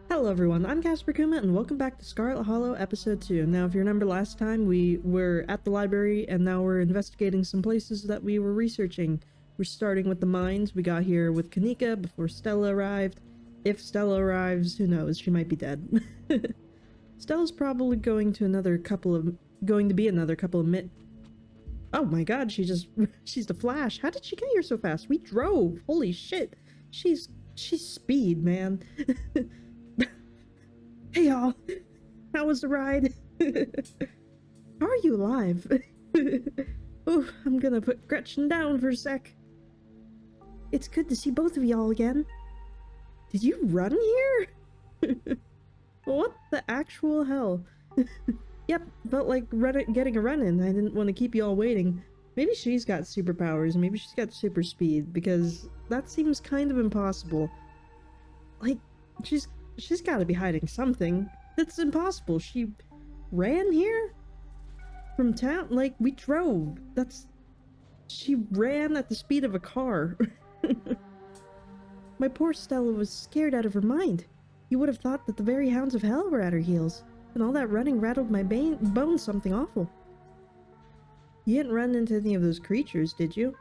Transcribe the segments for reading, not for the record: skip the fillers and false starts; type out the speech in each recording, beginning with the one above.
Hello everyone, I'm Casper Kuma and welcome back to Scarlet Hollow episode 2. Now if you remember last time we were at the library and now we're investigating some places that we were researching. We're starting with the mines. We got here with Kanika before Stella arrived. If Stella arrives, who knows, she might be dead. Stella's probably going to be another couple of Oh my god, she's the Flash. How did she get here so fast? We drove. Holy shit. She's speed, man. Hey y'all, how was the ride? How are you alive? Oh, I'm gonna put Gretchen down for a sec. It's good to see both of y'all again. Did you run here? What the actual hell? Yep, felt like getting a run in. I didn't want to keep y'all waiting. Maybe she's got superpowers, maybe she's got super speed, because that seems kind of impossible. Like, she's got to be hiding something. That's impossible. She ran here? From town? Like, we drove. She ran at the speed of a car. My poor Stella was scared out of her mind. You would have thought that the very hounds of hell were at her heels. And all that running rattled my bones something awful. You didn't run into any of those creatures, did you?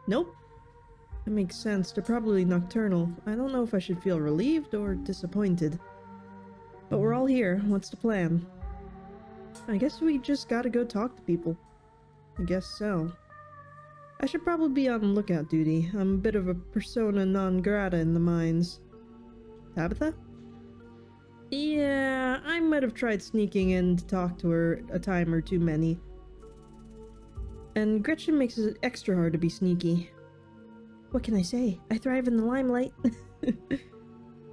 Nope. That makes sense. They're probably nocturnal. I don't know if I should feel relieved or disappointed. But we're all here. What's the plan? I guess we just gotta go talk to people. I guess so. I should probably be on lookout duty. I'm a bit of a persona non grata in the mines. Tabitha? Yeah, I might have tried sneaking in to talk to her a time or too many. And Gretchen makes it extra hard to be sneaky. What can I say? I thrive in the limelight.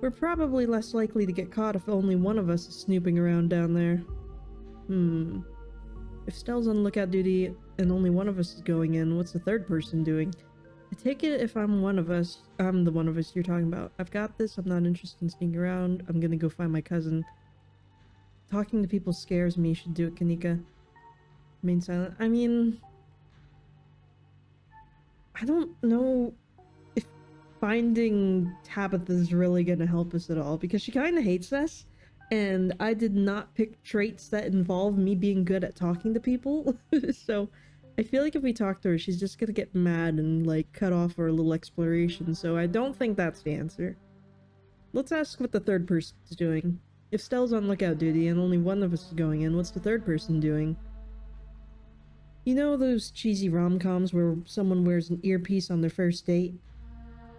We're probably less likely to get caught if only one of us is snooping around down there. If Stell's on lookout duty and only one of us is going in, what's the third person doing? I take it if I'm the one of us you're talking about. I've got this, I'm not interested in sneaking around, I'm gonna go find my cousin. Talking to people scares me, you should do it, Kanika. Remain silent. I mean, I don't know if finding Tabitha is really gonna help us at all, because she kind of hates us, and I did not pick traits that involve me being good at talking to people. So I feel like if we talk to her, she's just gonna get mad and like cut off our little exploration, so I don't think that's the answer. Let's ask what the third person's doing. If Stell's on lookout duty and only one of us is going in, what's the third person doing? You know those cheesy rom-coms where someone wears an earpiece on their first date?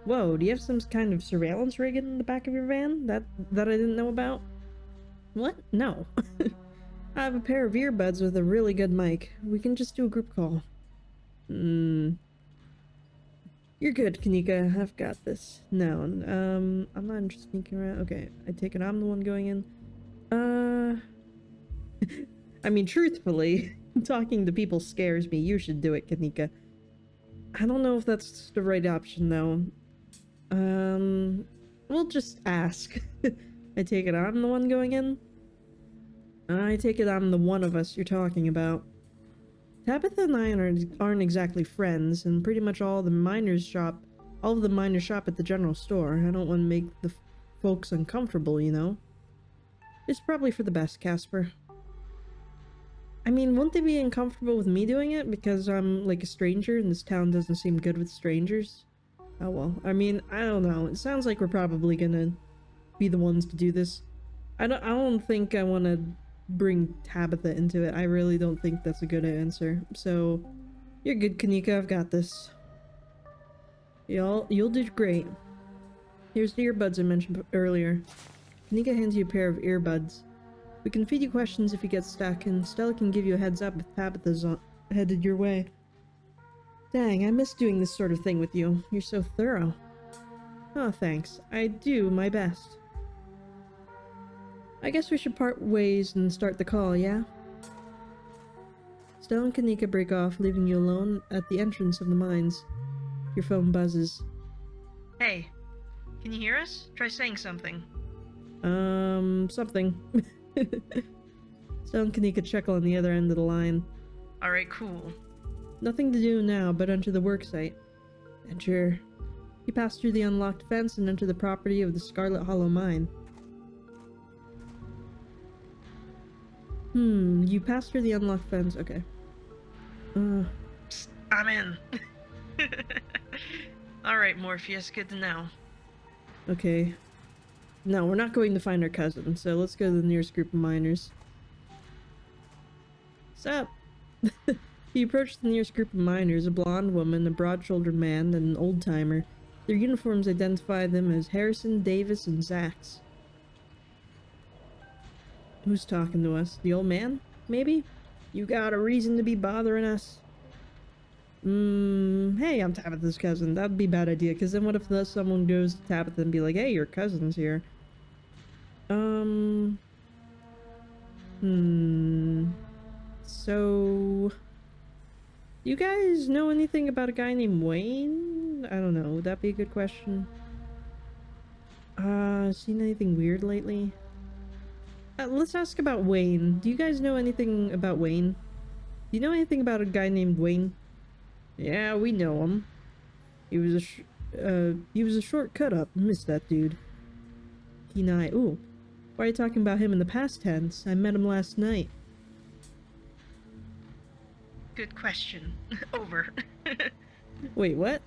Whoa, do you have some kind of surveillance rig in the back of your van that I didn't know about? What? No. I have a pair of earbuds with a really good mic. We can just do a group call. You're good, Kanika. I've got this. No, I'm not interested in sneaking around. Okay, I take it I'm the one going in. I mean, truthfully, talking to people scares me. You should do it, Kanika. I don't know if that's the right option, though. We'll just ask. I take it I'm the one going in? I take it I'm the one of us you're talking about. Tabitha and I aren't exactly friends, and pretty much all of the miners shop at the general store. I don't want to make the folks uncomfortable, you know? It's probably for the best, Casper. I mean, wouldn't they be uncomfortable with me doing it because I'm like a stranger and this town doesn't seem good with strangers? Oh well, I mean, I don't know. It sounds like we're probably gonna be the ones to do this. I don't think I want to bring Tabitha into it. I really don't think that's a good answer. So, you're good, Kanika. I've got this. You'll do great. Here's the earbuds I mentioned earlier. Kanika hands you a pair of earbuds. We can feed you questions if you get stuck, and Stella can give you a heads up if Tabitha's headed your way. Dang, I miss doing this sort of thing with you. You're so thorough. Oh, thanks. I do my best. I guess we should part ways and start the call, yeah? Stella and Kanika break off, leaving you alone at the entrance of the mines. Your phone buzzes. Hey, can you hear us? Try saying something. Something. Stella and Kanika chuckle on the other end of the line. Alright, cool. Nothing to do now but enter the worksite. Enter. You pass through the unlocked fence and enter the property of the Scarlet Hollow mine. You passed through the unlocked fence. Okay. Psst, I'm in. Alright, Morpheus, good to know. Okay. No, we're not going to find our cousin, so let's go to the nearest group of miners. Sup? You approach the nearest group of miners, a blonde woman, a broad-shouldered man, and an old-timer. Their uniforms identify them as Harrison, Davis, and Zax. Who's talking to us? The old man? Maybe? You got a reason to be bothering us? Hey, I'm Tabitha's cousin. That'd be a bad idea, because then what if someone goes to Tabitha and be like, hey, your cousin's here? So... You guys know anything about a guy named Wayne? I don't know. Would that be a good question? Seen anything weird lately? Let's ask about Wayne. Do you guys know anything about Wayne? Do you know anything about a guy named Wayne? Yeah, we know him. He was a short cut-up. Missed that dude. Ooh. Why are you talking about him in the past tense? I met him last night. Good question. Over. Wait, what?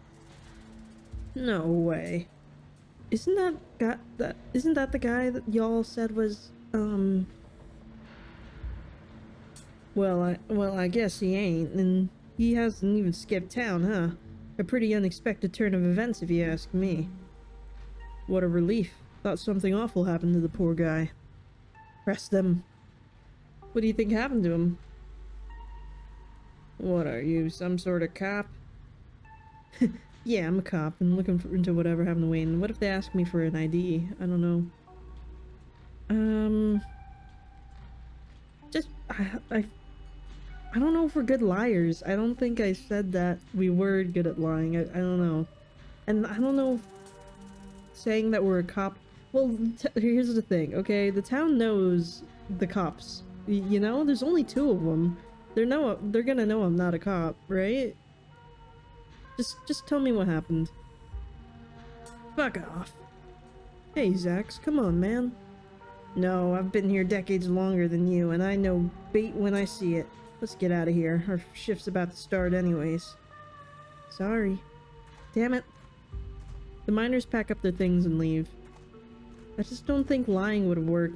No way. Isn't that the guy that y'all said was, well, I guess he ain't, and he hasn't even skipped town, huh? A pretty unexpected turn of events, if you ask me. What a relief. Thought something awful happened to the poor guy. Rest them. What do you think happened to him? What are you, some sort of cop? Yeah, I'm a cop. I'm looking into whatever happened to Wayne. What if they ask me for an ID? I don't know. I don't know if we're good liars. I don't think I said that we were good at lying. I don't know. And I don't know if saying that we're a cop... Well, here's the thing, okay? The town knows the cops. You know? There's only 2 of them. They're gonna know I'm not a cop, right? Just tell me what happened. Fuck off. Hey, Zax, come on, man. No, I've been here decades longer than you, and I know bait when I see it. Let's get out of here. Our shift's about to start anyways. Sorry. Damn it. The miners pack up their things and leave. I just don't think lying would have worked.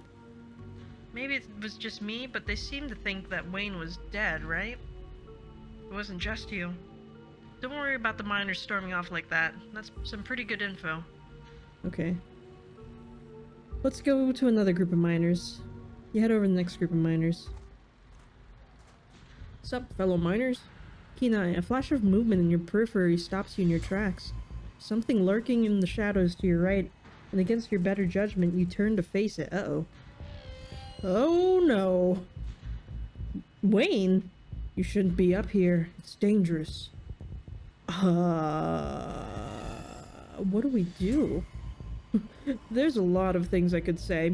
Maybe it was just me, but they seem to think that Wayne was dead, right? It wasn't just you. Don't worry about the miners storming off like that. That's some pretty good info. Okay. Let's go to another group of miners. You head over to the next group of miners. Sup, fellow miners? Kenai, a flash of movement in your periphery stops you in your tracks. Something lurking in the shadows to your right, and against your better judgment, you turn to face it. Uh-oh. Oh no. Wayne? You shouldn't be up here. It's dangerous. What do we do? There's a lot of things I could say.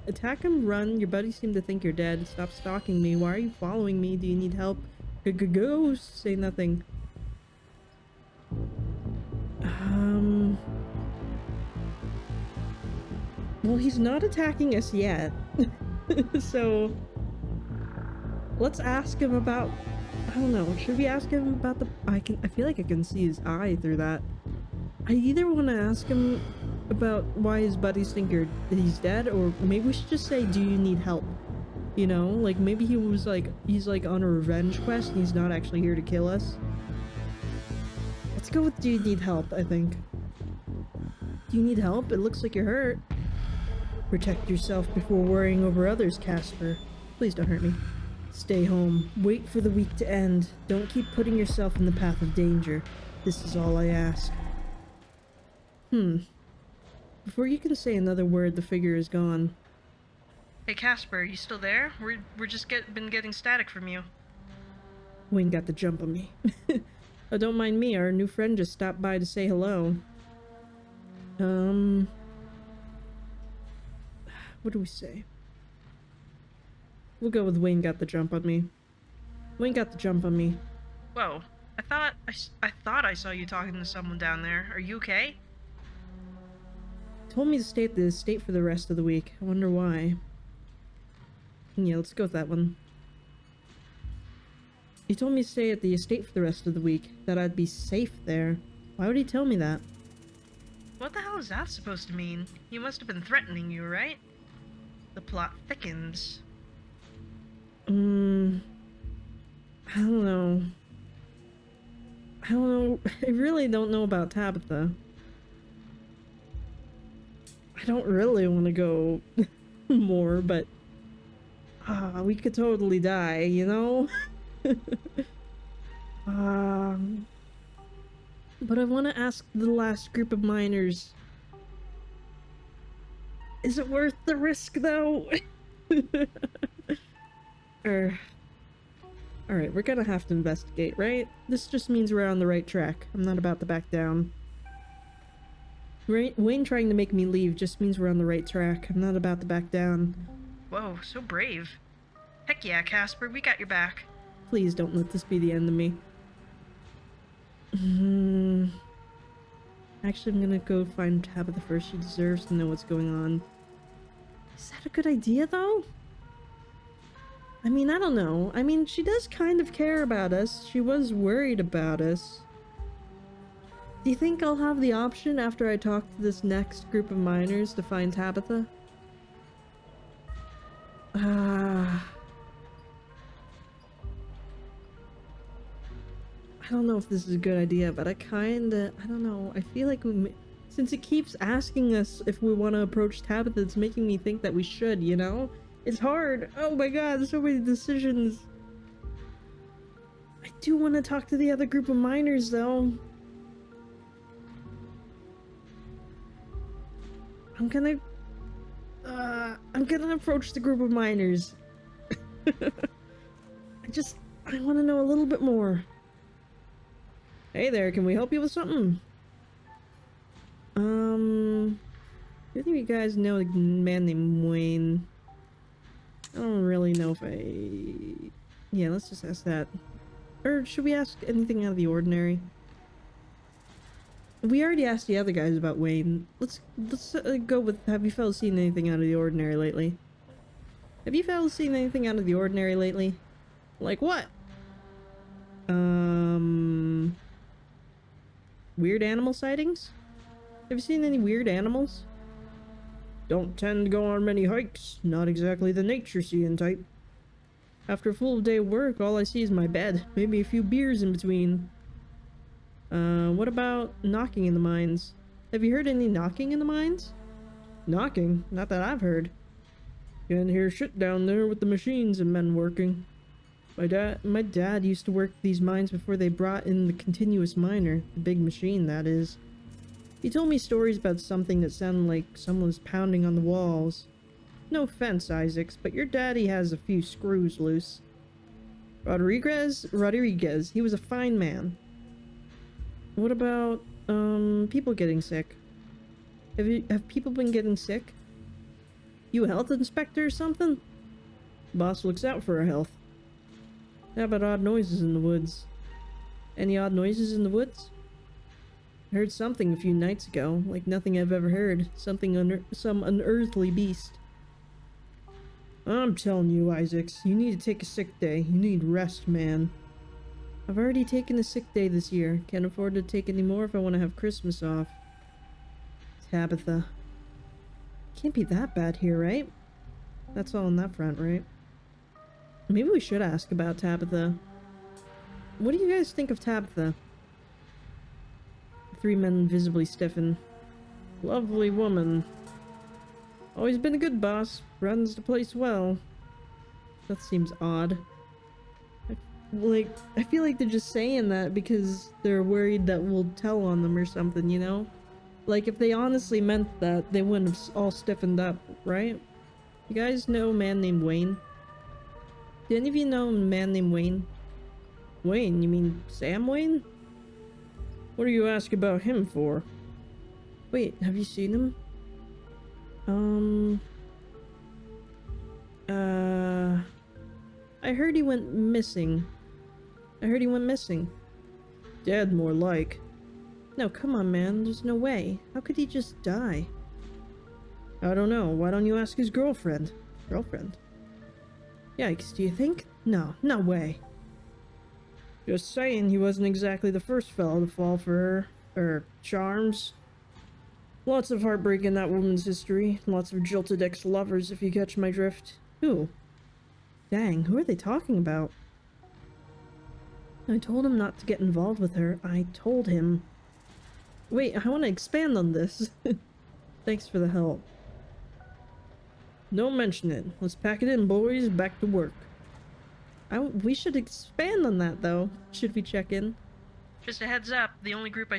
Attack him, run. Your buddies seem to think you're dead. Stop stalking me. Why are you following me? Do you need help? Go. Say nothing. Well, he's not attacking us yet. So let's ask him about... I don't know. Should we ask him about the... I feel like I can see his eye through that. I either want to ask him about why his buddies think he's dead, or maybe we should just say, do you need help? You know? Like, maybe he's like on a revenge quest and he's not actually here to kill us. Let's go with do you need help, I think. Do you need help? It looks like you're hurt. Protect yourself before worrying over others, Casper. Please don't hurt me. Stay home. Wait for the week to end. Don't keep putting yourself in the path of danger. This is all I ask. Before you can say another word, the figure is gone. Hey Casper, you still there? We're just been getting static from you. Wayne got the jump on me. Oh, don't mind me. Our new friend just stopped by to say hello. What do we say? We'll go with Wayne got the jump on me. Wayne got the jump on me. Whoa, I thought I saw you talking to someone down there. Are you okay? Told me to stay at the estate for the rest of the week. I wonder why. Yeah, let's go with that one. He told me to stay at the estate for the rest of the week, that I'd be safe there. Why would he tell me that? What the hell is that supposed to mean? He must have been threatening you, right? The plot thickens. I don't know. I don't know. I really don't know about Tabitha. I don't really want to go more, but we could totally die, you know? But I want to ask the last group of miners. Is it worth the risk, though? Alright, we're gonna have to investigate, right? This just means we're on the right track. I'm not about to back down. Wayne trying to make me leave just means we're on the right track. I'm not about to back down. Whoa, so brave. Heck yeah, Casper, we got your back. Please don't let this be the end of me. Actually, I'm gonna go find Tabitha first. She deserves to know what's going on. Is that a good idea, though? I mean, I don't know. I mean, she does kind of care about us. She was worried about us. Do you think I'll have the option after I talk to this next group of miners to find Tabitha? I don't know if this is a good idea, but I don't know. I feel like since it keeps asking us if we want to approach Tabitha, it's making me think that we should, you know? It's hard. Oh my god, there's so many decisions. I do want to talk to the other group of miners, though. I'm gonna approach the group of miners. I want to know a little bit more. Hey there, can we help you with something? Do any of you guys know a man named Wayne? I don't really know if yeah, let's just ask that. Or should we ask anything out of the ordinary? We already asked the other guys about Wayne. Let's go with, have you fellas seen anything out of the ordinary lately? Have you fellas seen anything out of the ordinary lately? Like what? Weird animal sightings? Have you seen any weird animals? Don't tend to go on many hikes. Not exactly the nature-seeing type. After a full day of work, all I see is my bed. Maybe a few beers in between. What about knocking in the mines? Have you heard any knocking in the mines? Knocking? Not that I've heard. Can't hear shit down there with the machines and men working. My dad used to work these mines before they brought in the continuous miner. The big machine, that is. He told me stories about something that sounded like someone was pounding on the walls. No offense, Isaacs, but your daddy has a few screws loose. Rodriguez, he was a fine man. What about, people getting sick? Have people been getting sick? You a health inspector or something? Boss looks out for our health. How about odd noises in the woods? Any odd noises in the woods? I heard something a few nights ago, like nothing I've ever heard. Something some unearthly beast. I'm telling you, Isaacs, you need to take a sick day. You need rest, man. I've already taken a sick day this year. Can't afford to take any more if I want to have Christmas off. Tabitha. Can't be that bad here, right? That's all on that front, right? Maybe we should ask about Tabitha. What do you guys think of Tabitha? The three men visibly stiffen. Lovely woman. Always been a good boss. Runs the place well. That seems odd. I feel like they're just saying that because they're worried that we'll tell on them or something, you know? Like, if they honestly meant that, they wouldn't have all stiffened up, right? You guys know a man named Wayne? Do any of you know a man named Wayne? Wayne? You mean Sam Wayne? What are you asking about him for? Wait, have you seen him? I heard he went missing. Dead, more like. No, come on, man. There's no way. How could he just die? I don't know. Why don't you ask his girlfriend? Girlfriend? Yikes, do you think? No, no way. Just saying, he wasn't exactly the first fellow to fall for her charms. Lots of heartbreak in that woman's history. Lots of jilted ex-lovers, if you catch my drift. Who? Dang, who are they talking about? I told him not to get involved with her. I told him. Wait, I want to expand on this. Thanks for the help. Don't mention it. Let's pack it in, boys. Back to work. We should expand on that, though. Should we check in? Just a heads up, the only group I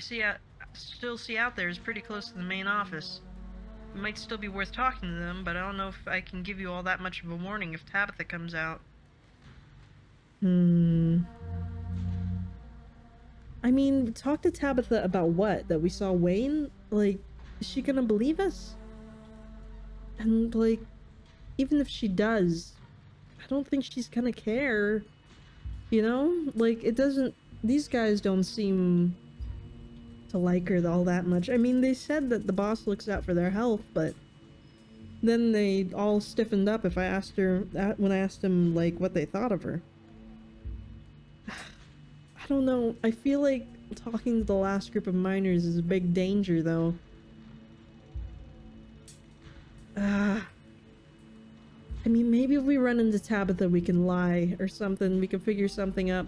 still see out there is pretty close to the main office. It might still be worth talking to them, but I don't know if I can give you all that much of a warning if Tabitha comes out. I mean, talk to Tabitha about what? That we saw Wayne? Like, is she gonna believe us? And, like, even if she does, I don't think she's gonna care. You know? Like, it doesn't... These guys don't seem to like her all that much. I mean, they said that the boss looks out for their health, but then they all stiffened up if I asked her... when I asked them, like, what they thought of her. I don't know. I feel like talking to the last group of miners is a big danger, though. I mean, maybe if we run into Tabitha, we can lie or something. We can figure something up.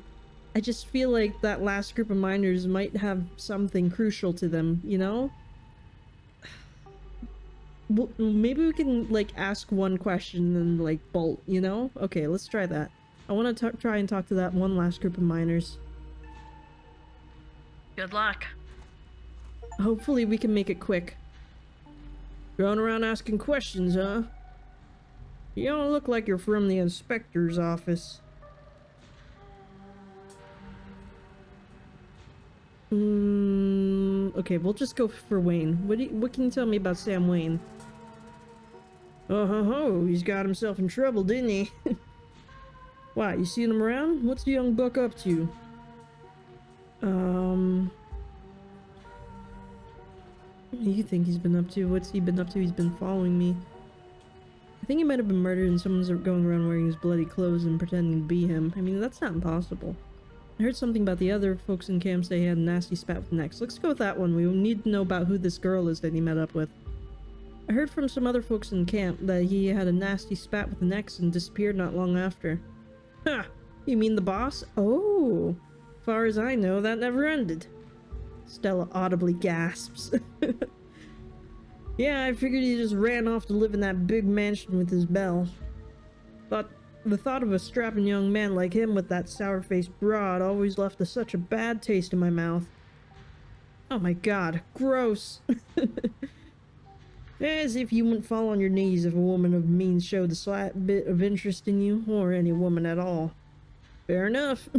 I just feel like that last group of miners might have something crucial to them, you know? Well, maybe we can, like, ask one question and, like, bolt, you know? Okay, let's try that. I want to try and talk to that one last group of miners. Good luck. Hopefully we can make it quick. Going around asking questions, huh? You don't look like you're from the inspector's office. Okay, we'll just go for Wayne. What can you tell me about Sam Wayne? Oh ho ho, he's got himself in trouble, didn't he? Why, you seen him around? What's the young buck up to? What do you think he's been up to? What's he been up to? He's been following me. I think he might have been murdered and someone's going around wearing his bloody clothes and pretending to be him. I mean, that's not impossible. I heard something about the other folks in camp say he had a nasty spat with Nex. Let's go with that one. We need to know about who this girl is that he met up with. I heard from some other folks in camp that he had a nasty spat with Nex and disappeared not long after. Huh! You mean the boss? Oh! Far as I know, that never ended. Stella audibly gasps. Yeah, I figured he just ran off to live in that big mansion with his belle. But the thought of a strapping young man like him with that sour-faced broad always left such a bad taste in my mouth. Oh my god, gross. As if you wouldn't fall on your knees if a woman of means showed the slight bit of interest in you, or any woman at all. Fair enough.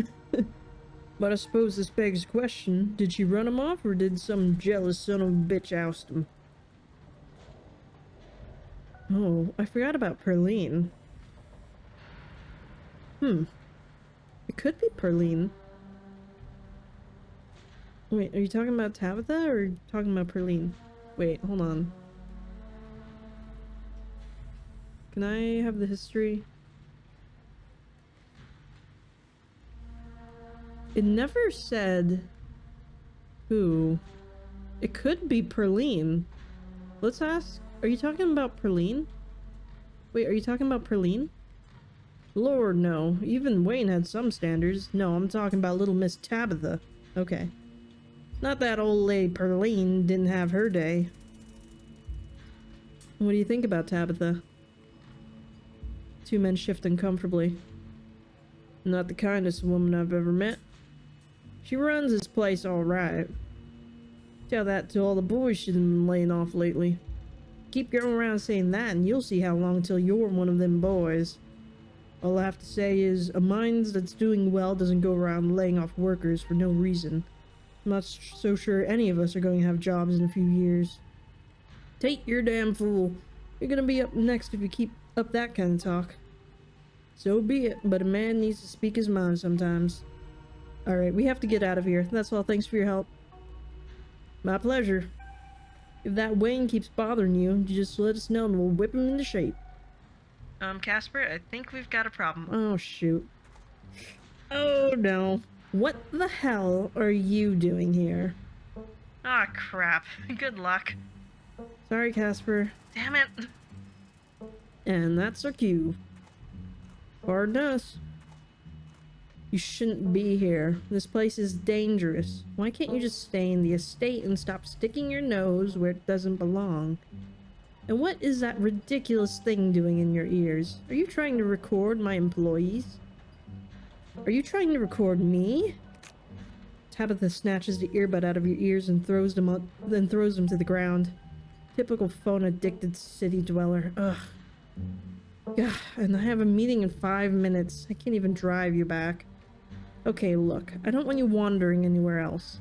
But I suppose this begs the question, did she run him off, or did some jealous son of a bitch oust him? Oh, I forgot about Perline. It could be Perline. Wait, are you talking about Tabitha, or are you talking about Perline? Wait, hold on. Can I have the history? It never said who. It could be Perline. Let's ask. Are you talking about Perline? Wait, are you talking about Perline? Lord, no. Even Wayne had some standards. No, I'm talking about little Miss Tabitha. Okay. Not that old lady Perline didn't have her day. What do you think about Tabitha? Two men shift uncomfortably. Not the kindest woman I've ever met. She runs this place alright. Tell that to all the boys she's been laying off lately. Keep going around saying that and you'll see how long till you're one of them boys. All I have to say is, a mine that's doing well doesn't go around laying off workers for no reason. I'm not so sure any of us are going to have jobs in a few years. Tate, you're a damn fool. You're gonna be up next if you keep up that kind of talk. So be it, but a man needs to speak his mind sometimes. Alright, we have to get out of here. That's all, thanks for your help. My pleasure. If that Wayne keeps bothering you, just let us know and we'll whip him into shape. Casper, I think we've got a problem. Oh, shoot. Oh, no. What the hell are you doing here? Ah, crap. Good luck. Sorry, Casper. Damn it. And that's our cue. Pardon us. You shouldn't be here. This place is dangerous. Why can't you just stay in the estate and stop sticking your nose where it doesn't belong? And what is that ridiculous thing doing in your ears? Are you trying to record my employees? Are you trying to record me? Tabitha snatches the earbud out of your ears and throws them to the ground. Typical phone-addicted city dweller. Ugh. Yeah, and I have a meeting in 5 minutes. I can't even drive you back. Okay, look, I don't want you wandering anywhere else.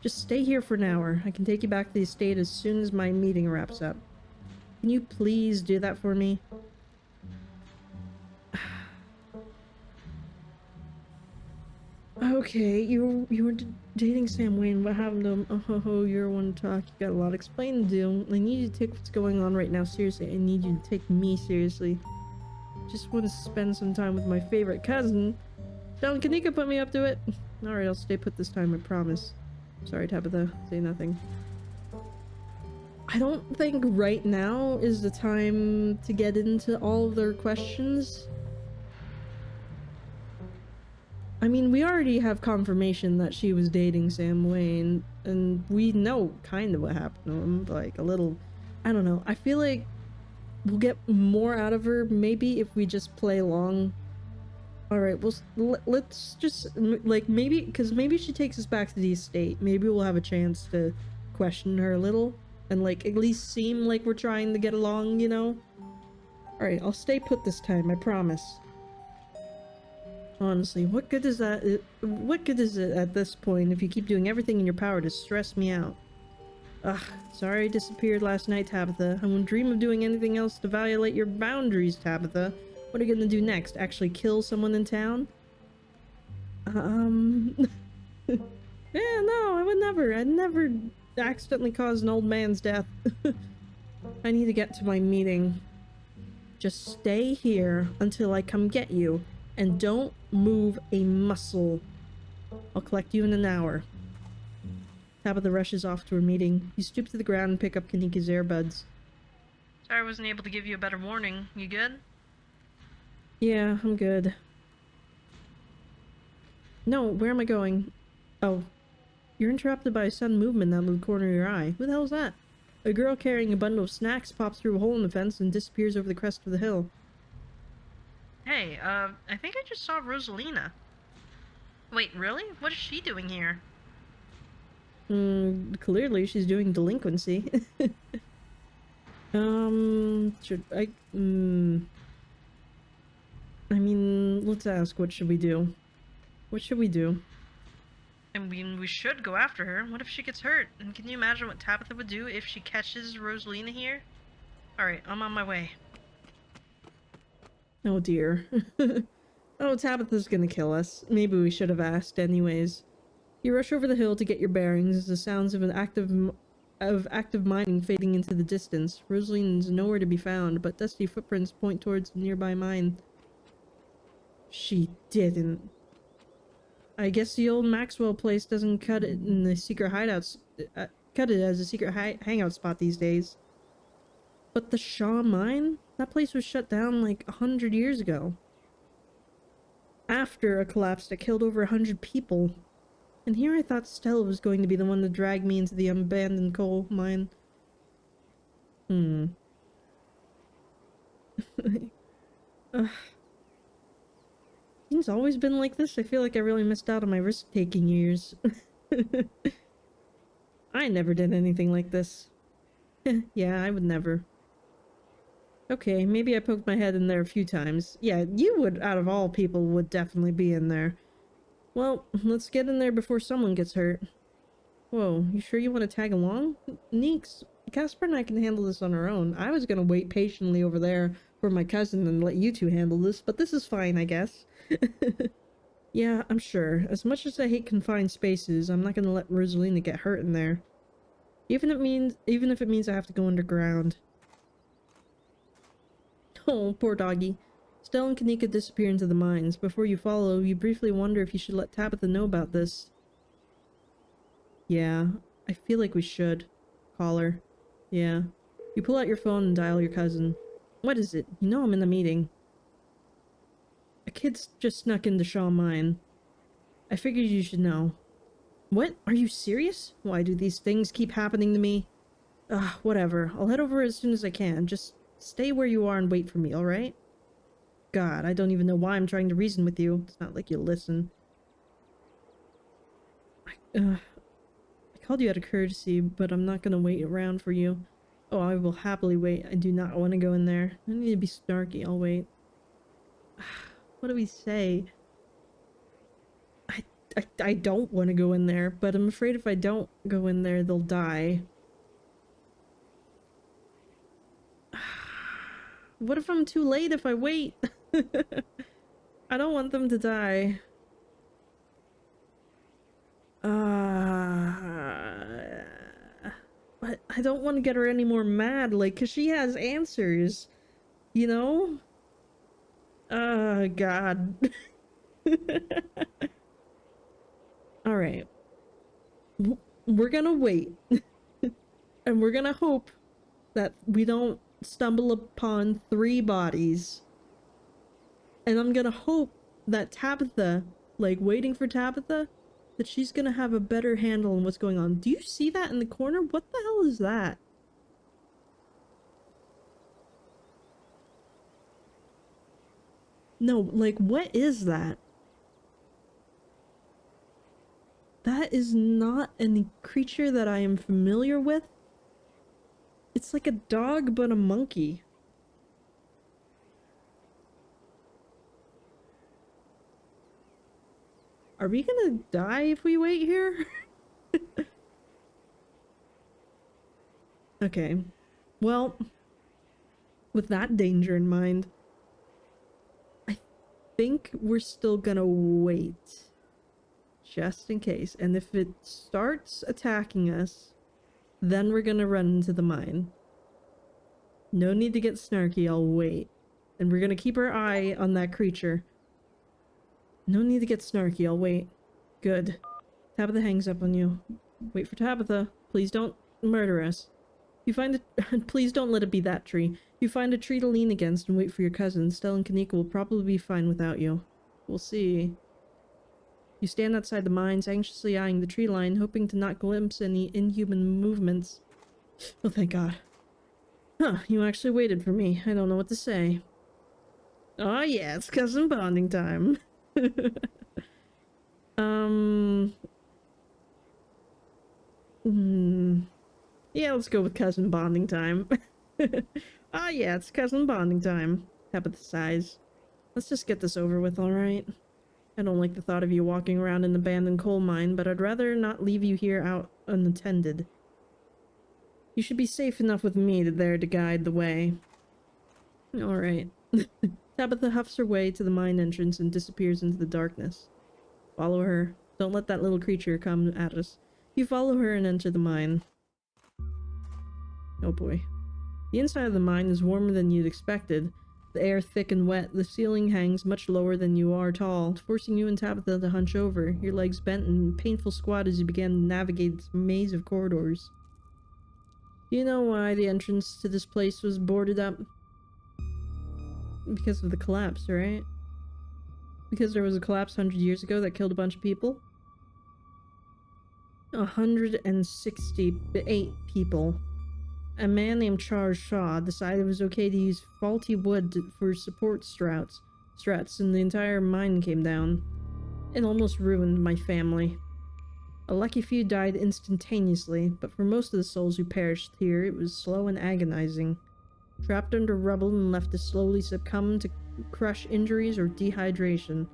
Just stay here for an hour. I can take you back to the estate as soon as my meeting wraps up. Can you please do that for me? Okay, you were dating Sam Wayne. What happened to him? Oh, you're one to talk. You got a lot of explaining to do. I need you to take what's going on right now seriously. I need you to take me seriously. Just want to spend some time with my favorite cousin. Don Kanika put me up to it. Alright, I'll stay put this time, I promise. Sorry, Tabitha. Say nothing. I don't think right now is the time to get into all of their questions. I mean, we already have confirmation that she was dating Sam Wayne, and we know kind of what happened to him, like a little, I don't know. I feel like we'll get more out of her maybe if we just play along. Alright, let's just, like, maybe, because maybe she takes us back to the estate. Maybe we'll have a chance to question her a little, and, like, at least seem like we're trying to get along, you know? Alright, I'll stay put this time, I promise. Honestly, what good is that? What good is it at this point if you keep doing everything in your power to stress me out? Ugh, sorry I disappeared last night, Tabitha. I won't dream of doing anything else to violate your boundaries, Tabitha. What are you gonna do next? Actually kill someone in town? Yeah, no, I would never. I'd never accidentally cause an old man's death. I need to get to my meeting. Just stay here until I come get you. And don't move a muscle. I'll collect you in an hour. Tabitha rushes off to her meeting. You stoop to the ground and pick up Kanika's earbuds. Sorry I wasn't able to give you a better warning. You good? Yeah, I'm good. No, where am I going? Oh. You're interrupted by a sudden movement out of the corner of your eye. Who the hell is that? A girl carrying a bundle of snacks pops through a hole in the fence and disappears over the crest of the hill. Hey, I think I just saw Rosalina. Wait, really? What is she doing here? Clearly she's doing delinquency. Should I, I mean, let's ask, what should we do? What should we do? I mean, we should go after her. What if she gets hurt? And can you imagine what Tabitha would do if she catches Rosalina here? Alright, I'm on my way. Oh dear. Oh, Tabitha's gonna kill us. Maybe we should have asked anyways. You rush over the hill to get your bearings as the sounds of active mining fading into the distance. Rosalina's nowhere to be found, but dusty footprints point towards a nearby mine. She didn't. I guess the old Maxwell place doesn't cut it in the secret hideouts. Cut it as a secret hangout spot these days. But the Shaw mine? That place was shut down like 100 years ago. After a collapse that killed over 100 people. And here I thought Stella was going to be the one to drag me into the abandoned coal mine. It's always been like this. I feel like I really missed out on my risk-taking years. I never did anything like this. Yeah, I would never. Okay, maybe I poked my head in there a few times. Yeah, you would, out of all people, would definitely be in there. Well, let's get in there before someone gets hurt. Whoa, you sure you want to tag along? Neeks, Casper and I can handle this on our own. I was gonna wait patiently over there for my cousin and let you two handle this, but this is fine, I guess. Yeah, I'm sure. As much as I hate confined spaces, I'm not gonna let Rosalina get hurt in there. Even if it means I have to go underground. Oh, poor doggy. Stella and Kanika disappear into the mines. Before you follow, you briefly wonder if you should let Tabitha know about this. Yeah, I feel like we should. Call her. Yeah. You pull out your phone and dial your cousin. What is it? You know I'm in a meeting. A kid's just snuck into Shaw Mine. I figured you should know. What? Are you serious? Why do these things keep happening to me? Ugh, whatever. I'll head over as soon as I can. Just stay where you are and wait for me, alright? God, I don't even know why I'm trying to reason with you. It's not like you'll listen. I called you out of courtesy, but I'm not gonna wait around for you. Oh, I will happily wait. I do not want to go in there. I need to be snarky. I'll wait. What do we say? I don't want to go in there, but I'm afraid if I don't go in there, they'll die. What if I'm too late if I wait? I don't want them to die. But I don't want to get her any more mad, like, cause she has answers, you know? God. Alright. We're gonna wait. And we're gonna hope that we don't stumble upon 3 bodies. And I'm gonna hope that Tabitha, like, waiting for Tabitha, that she's gonna have a better handle on what's going on. Do you see that in the corner? What the hell is that? No, like, what is that? That is not any creature that I am familiar with. It's like a dog, but a monkey. Are we gonna die if we wait here? Okay. Well, with that danger in mind, I think we're still gonna wait. Just in case. And if it starts attacking us, then we're gonna run into the mine. No need to get snarky, I'll wait. And we're gonna keep our eye on that creature. No need to get snarky, I'll wait. Good. Tabitha hangs up on you. Wait for Tabitha. Please don't murder us. You find a- Please don't let it be that tree. You find a tree to lean against and wait for your cousin. Stella and Kanika will probably be fine without you. We'll see. You stand outside the mines, anxiously eyeing the tree line, hoping to not glimpse any inhuman movements. Oh, thank God. Huh, you actually waited for me. I don't know what to say. Oh yeah, it's cousin bonding time. Yeah, let's go with cousin bonding time. Ah yeah, it's cousin bonding time. Tabitha sighs. Let's just get this over with, alright? I don't like the thought of you walking around an abandoned coal mine, but I'd rather not leave you here out unattended. You should be safe enough with me there to guide the way. Alright. Tabitha huffs her way to the mine entrance and disappears into the darkness. Follow her. Don't let that little creature come at us. You follow her and enter the mine. Oh boy. The inside of the mine is warmer than you'd expected. The air thick and wet, the ceiling hangs much lower than you are tall, forcing you and Tabitha to hunch over, your legs bent in a painful squat as you begin to navigate this maze of corridors. Do you know why the entrance to this place was boarded up? Because of the collapse, right? Because there was a collapse 100 years ago that killed a bunch of people? 168 people. A man named Charles Shaw decided it was okay to use faulty wood for support struts, and the entire mine came down. It almost ruined my family. A lucky few died instantaneously, but for most of the souls who perished here, it was slow and agonizing. Trapped under rubble and left to slowly succumb to crush injuries or dehydration.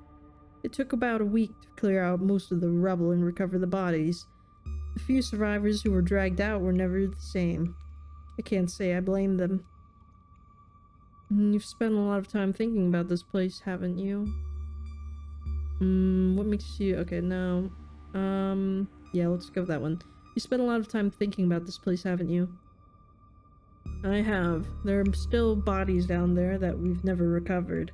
It took about a week to clear out most of the rubble and recover the bodies. The few survivors who were dragged out were never the same. I can't say I blame them. You've spent a lot of time thinking about this place, haven't you? What makes you... Okay, no. Yeah, let's go with that one. You spent a lot of time thinking about this place, haven't you? I have. There are still bodies down there that we've never recovered.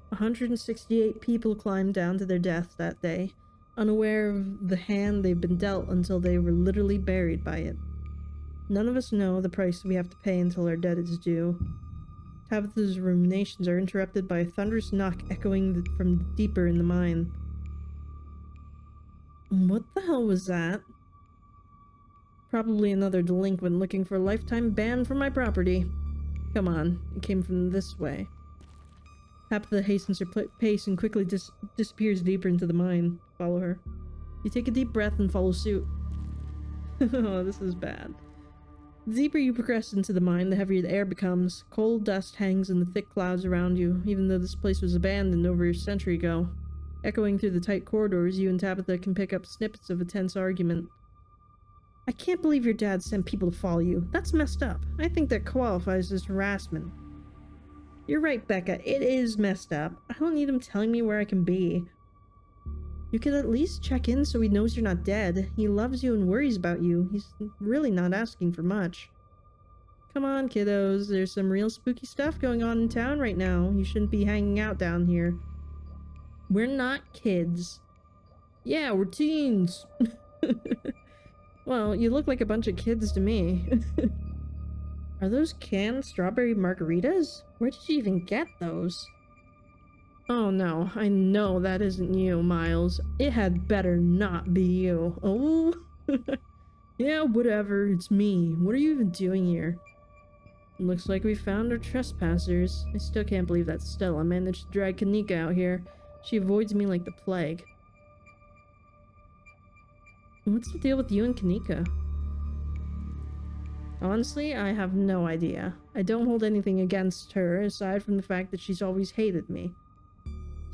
168 people climbed down to their death that day, unaware of the hand they've been dealt until they were literally buried by it. None of us know the price we have to pay until our debt is due. Tabitha's ruminations are interrupted by a thunderous knock echoing from deeper in the mine. What the hell was that? Probably another delinquent looking for a lifetime ban from my property. Come on, it came from this way. Tabitha hastens her pace and quickly disappears deeper into the mine. Follow her. You take a deep breath and follow suit. Oh, this is bad. The deeper you progress into the mine, the heavier the air becomes. Cold dust hangs in the thick clouds around you, even though this place was abandoned over a century ago. Echoing through the tight corridors, you and Tabitha can pick up snippets of a tense argument. I can't believe your dad sent people to follow you. That's messed up. I think that qualifies as harassment. You're right, Becca. It is messed up. I don't need him telling me where I can be. You could at least check in so he knows you're not dead. He loves you and worries about you. He's really not asking for much. Come on, kiddos. There's some real spooky stuff going on in town right now. You shouldn't be hanging out down here. We're not kids. Yeah, we're teens. Well, you look like a bunch of kids to me. Are those canned strawberry margaritas? Where did you even get those? Oh no, I know that isn't you, Miles. It had better not be you. Oh? Yeah, whatever, it's me. What are you even doing here? Looks like we found our trespassers. I still can't believe that Stella managed to drag Kanika out here. She avoids me like the plague. What's the deal with you and Kanika? Honestly, I have no idea. I don't hold anything against her, aside from the fact that she's always hated me.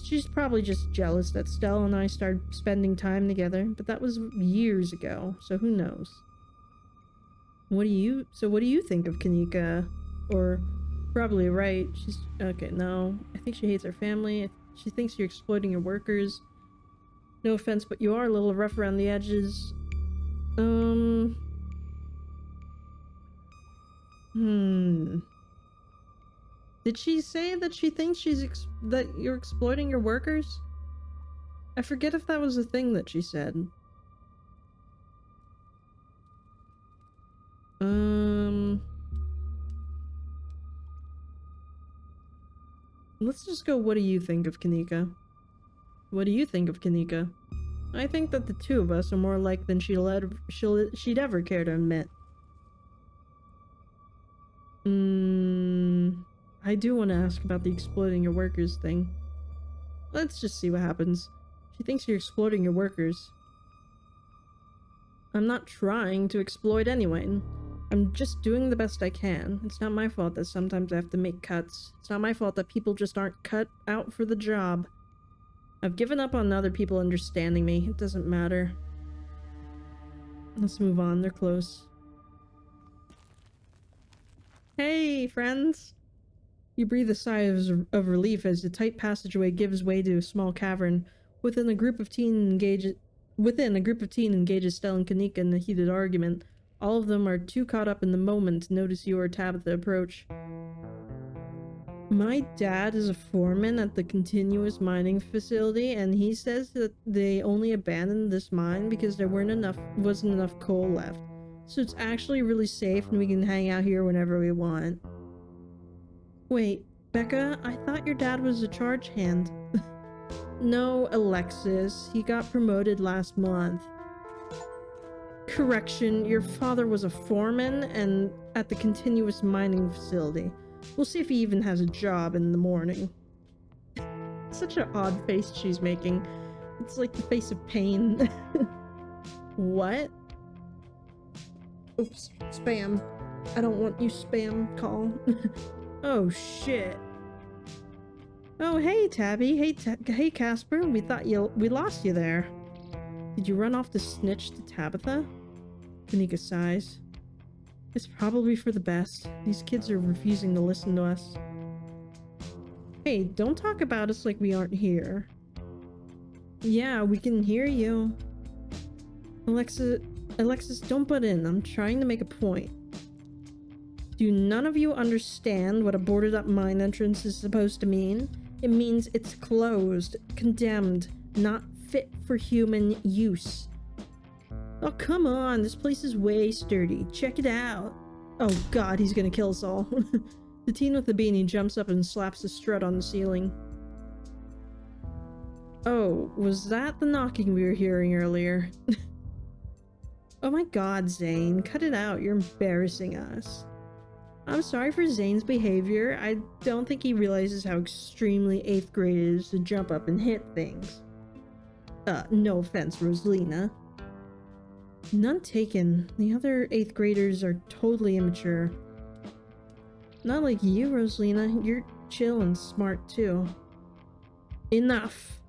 She's probably just jealous that Stella and I started spending time together, but that was years ago, so who knows? What do you think of Kanika? Or, probably right, she's... Okay, no. I think she hates our family. She thinks you're exploiting your workers. No offense, but you are a little rough around the edges. Did she say that she thinks that you're exploiting your workers? I forget if that was a thing that she said. Let's just go, what do you think of Kanika? What do you think of Kanika? I think that the two of us are more alike than she'd ever care to admit. I do want to ask about the exploiting your workers thing. Let's just see what happens. She thinks you're exploiting your workers. I'm not trying to exploit anyone. I'm just doing the best I can. It's not my fault that sometimes I have to make cuts. It's not my fault that people just aren't cut out for the job. I've given up on other people understanding me. It doesn't matter. Let's move on. They're close. Hey, friends! You breathe a sigh of relief as the tight passageway gives way to a small cavern. Within a group of teen engages Stella and Kanika in a heated argument. All of them are too caught up in the moment to notice you or Tabitha approach. My dad is a foreman at the continuous mining facility, and he says that they only abandoned this mine because there wasn't enough coal left. So it's actually really safe and we can hang out here whenever we want. Wait, Becca, I thought your dad was a charge hand. No, Alexis, he got promoted last month. Correction, your father was a foreman and at the continuous mining facility. We'll see if he even has a job in the morning. Such an odd face she's making. It's like the face of pain. What? Oops, spam. I don't want you spam call. Oh shit. Oh hey Tabby, hey Casper, we lost you there. Did you run off to snitch to Tabitha? Kanika sighs. It's probably for the best. These kids are refusing to listen to us. Hey, don't talk about us like we aren't here. Yeah, we can hear you. Alexis, don't butt in. I'm trying to make a point. Do none of you understand what a boarded up mine entrance is supposed to mean? It means it's closed, condemned, not fit for human use. Oh, come on, this place is way sturdy. Check it out. Oh god, he's gonna kill us all. The teen with the beanie jumps up and slaps the strut on the ceiling. Oh, was that the knocking we were hearing earlier? Oh my god, Zane, cut it out. You're embarrassing us. I'm sorry for Zane's behavior. I don't think he realizes how extremely 8th grade it is to jump up and hit things. No offense, Rosalina. None taken. The other 8th graders are totally immature. Not like you, Rosalina. You're chill and smart too. Enough!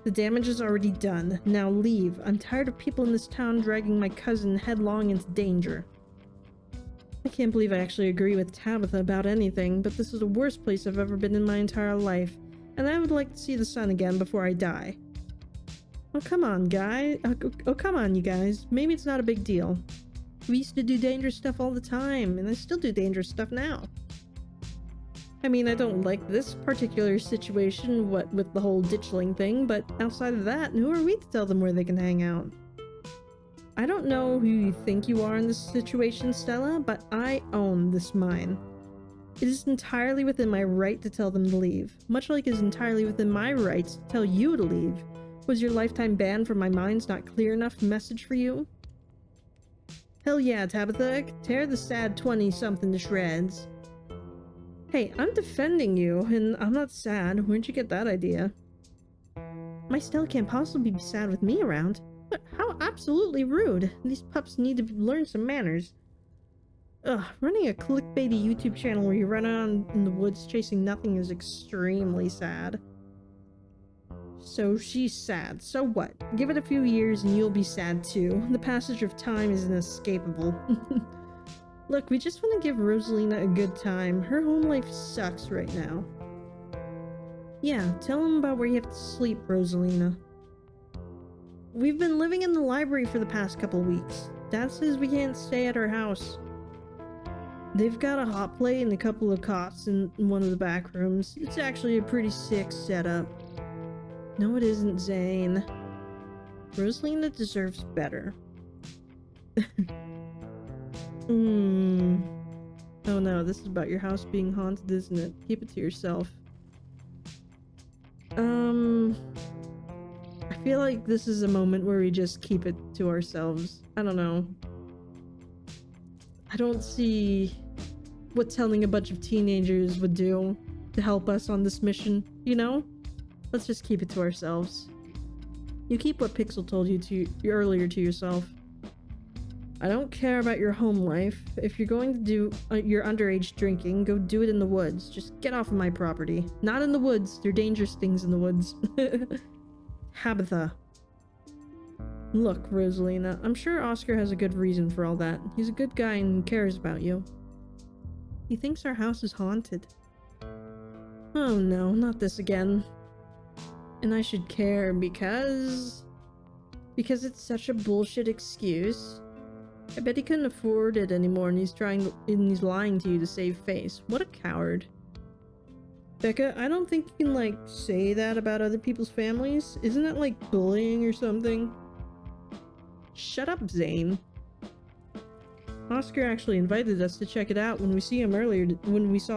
The damage is already done. Now leave. I'm tired of people in this town dragging my cousin headlong into danger. I can't believe I actually agree with Tabitha about anything, but this is the worst place I've ever been in my entire life, and I would like to see the sun again before I die. Oh, come on, come on, you guys. Maybe it's not a big deal. We used to do dangerous stuff all the time, and I still do dangerous stuff now. I mean, I don't like this particular situation, what with the whole ditchling thing, but outside of that, who are we to tell them where they can hang out? I don't know who you think you are in this situation, Stella, but I own this mine. It is entirely within my right to tell them to leave, much like it is entirely within my right to tell you to leave. Was your lifetime ban from my mines not clear enough message for you? Hell yeah, Tabitha, tear the sad 20-something to shreds. Hey, I'm defending you, and I'm not sad. Where'd you get that idea? My Stella can't possibly be sad with me around. But how absolutely rude. These pups need to learn some manners. Ugh, running a clickbaity YouTube channel where you run around in the woods chasing nothing is extremely sad. So she's sad. So what? Give it a few years and you'll be sad too. The passage of time is inescapable. Look, we just want to give Rosalina a good time. Her home life sucks right now. Yeah, tell them about where you have to sleep, Rosalina. We've been living in the library for the past couple weeks. Dad says we can't stay at our house. They've got a hot plate and a couple of cots in one of the back rooms. It's actually a pretty sick setup. No, it isn't, Zane. Rosalina deserves better. Oh no, this is about your house being haunted, isn't it? Keep it to yourself. I feel like this is a moment where we just keep it to ourselves. I don't know. I don't see what telling a bunch of teenagers would do to help us on this mission, you know? Let's just keep it to ourselves. You keep what Pixel told you earlier to yourself. I don't care about your home life. If you're going to do your underage drinking, go do it in the woods. Just get off of my property. Not in the woods. There are dangerous things in the woods. Tabitha. Look, Rosalina, I'm sure Oscar has a good reason for all that. He's a good guy and cares about you. He thinks our house is haunted. Oh no, not this again. And I should care because it's such a bullshit excuse. I bet he couldn't afford it anymore and he's lying to you to save face. What a coward. Becca, I don't think you can, like, say that about other people's families. Isn't that, like, bullying or something? Shut up, Zane. Oscar actually invited us to check it out when we saw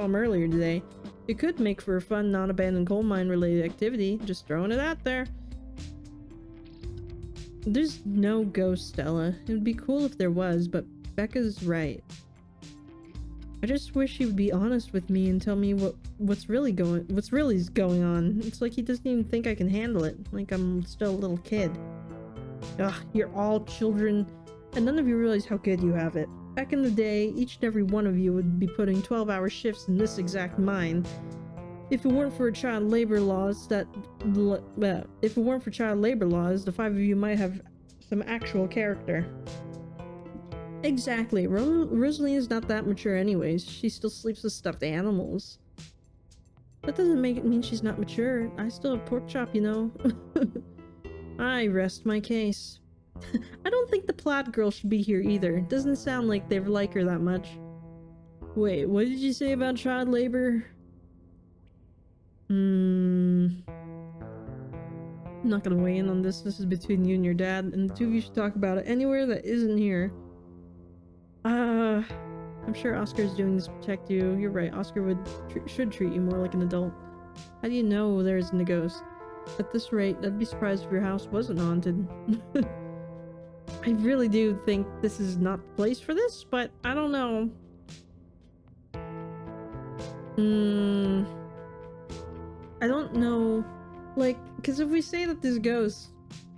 him earlier today. It could make for a fun, non-abandoned coal mine related activity. Just throwing it out there. There's no ghost, Stella. It would be cool if there was, but Becca's right. I just wish he would be honest with me and tell me what's really going on. It's like he doesn't even think I can handle it. Like I'm still a little kid. Ugh, you're all children, and none of you realize how good you have it. Back in the day, each and every one of you would be putting 12-hour shifts in this exact mine. If it weren't for child labor laws, the 5 of you might have some actual character. Exactly. Rosalina's not that mature anyways. She still sleeps with stuffed animals. That doesn't make it mean she's not mature. I still have pork chop, you know. I rest my case. I don't think the Plaid girl should be here either. It doesn't sound like they like her that much. Wait, what did you say about child labor? I'm not gonna weigh in on this. This is between you and your dad, and the two of you should talk about it anywhere that isn't here. I'm sure Oscar's doing this to protect you. You're right, Oscar should treat you more like an adult. How do you know there isn't a ghost? At this rate, I'd be surprised if your house wasn't haunted. I really do think this is not the place for this, but I don't know. I don't know. Like, because if we say that there's ghosts,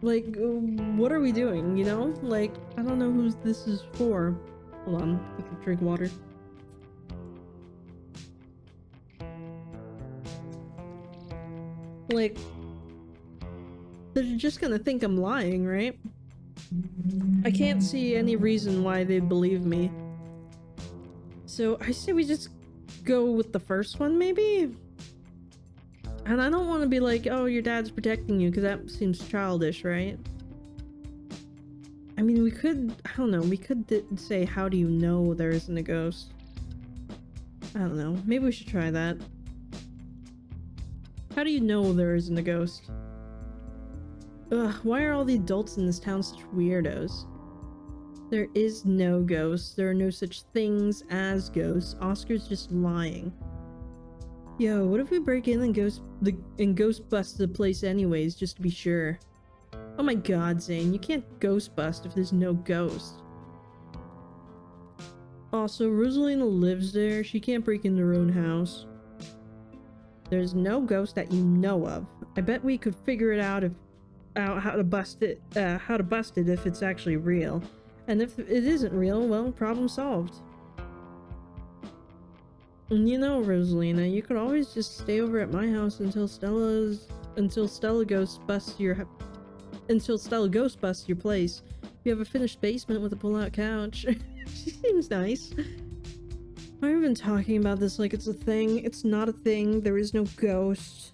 like, what are we doing, you know? Like, I don't know who this is for. Hold on, I can drink water. Like, they're just gonna think I'm lying, right? I can't see any reason why they'd believe me. So I say we just go with the first one, maybe? And I don't want to be like, oh, your dad's protecting you, because that seems childish, right? I mean, we could, I don't know, we could say, how do you know there isn't a ghost? I don't know, maybe we should try that. How do you know there isn't a ghost? Ugh, why are all the adults in this town such weirdos? There is no ghost. There are no such things as ghosts. Oscar's just lying. Yo, what if we break in and ghost bust the place anyways, just to be sure? Oh my god, Zane, you can't ghost bust if there's no ghost. Also, Rosalina lives there. She can't break into her own house. There's no ghost that you know of. I bet we could figure it out how to bust it if it's actually real. And if it isn't real, well, problem solved. And you know, Rosalina, you could always just stay over at my house until Stella ghost busts your place. You have a finished basement with a pull-out couch. She seems nice. Why have we been talking about this like it's a thing? It's not a thing. There is no ghost.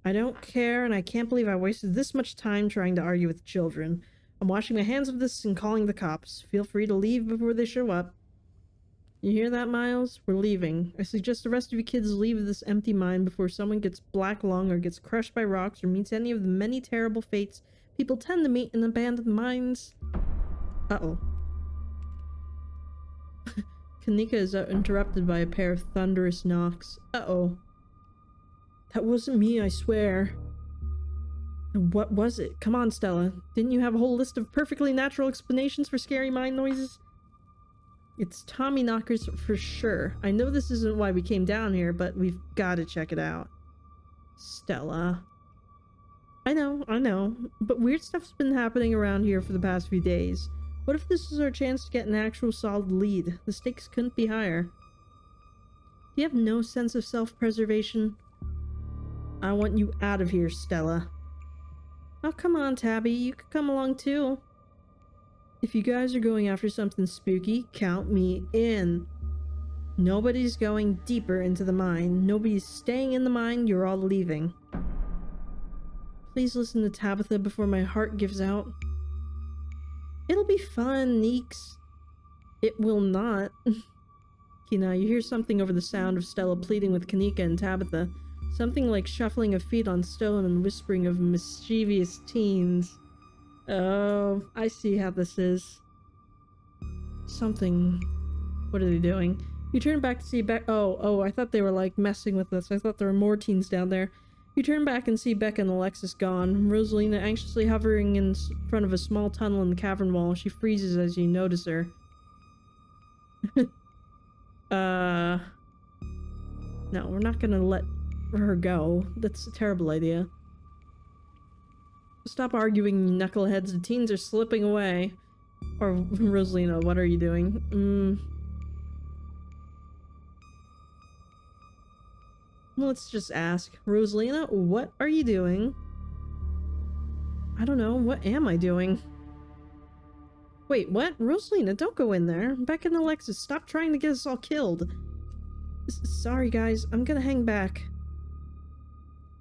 I don't care, and I can't believe I wasted this much time trying to argue with children. I'm washing my hands of this and calling the cops. Feel free to leave before they show up. You hear that, Miles? We're leaving. I suggest the rest of you kids leave this empty mine before someone gets black lung or gets crushed by rocks or meets any of the many terrible fates people tend to meet in abandoned mines. Uh-oh. Kanika is interrupted by a pair of thunderous knocks. Uh-oh. That wasn't me, I swear. What was it? Come on, Stella. Didn't you have a whole list of perfectly natural explanations for scary mine noises? It's Tommy knockers for sure. I know this isn't why we came down here, but we've got to check it out. Stella. I know. But weird stuff's been happening around here for the past few days. What if this is our chance to get an actual solid lead? The stakes couldn't be higher. Do you have no sense of self-preservation? I want you out of here, Stella. Oh, come on, Tabby. You could come along too. If you guys are going after something spooky, count me in. Nobody's going deeper into the mine. Nobody's staying in the mine. You're all leaving. Please listen to Tabitha before my heart gives out. It'll be fun, Neeks. It will not. Kina, you hear something over the sound of Stella pleading with Kanika and Tabitha. Something like shuffling of feet on stone and whispering of mischievous teens. Oh, I see how this is. Something... What are they doing? You turn back to see Oh, I thought they were like messing with us. I thought there were more teens down there. You turn back and see Becca and Alexis gone. Rosalina anxiously hovering in front of a small tunnel in the cavern wall. She freezes as you notice her. No, we're not gonna let her go. That's a terrible idea. Stop arguing, you knuckleheads. The teens are slipping away. Or, Rosalina, what are you doing? Let's just ask. Rosalina, what are you doing? I don't know. What am I doing? Wait, what? Rosalina, don't go in there. Becca and Alexis, stop trying to get us all killed. Sorry, guys. I'm gonna hang back.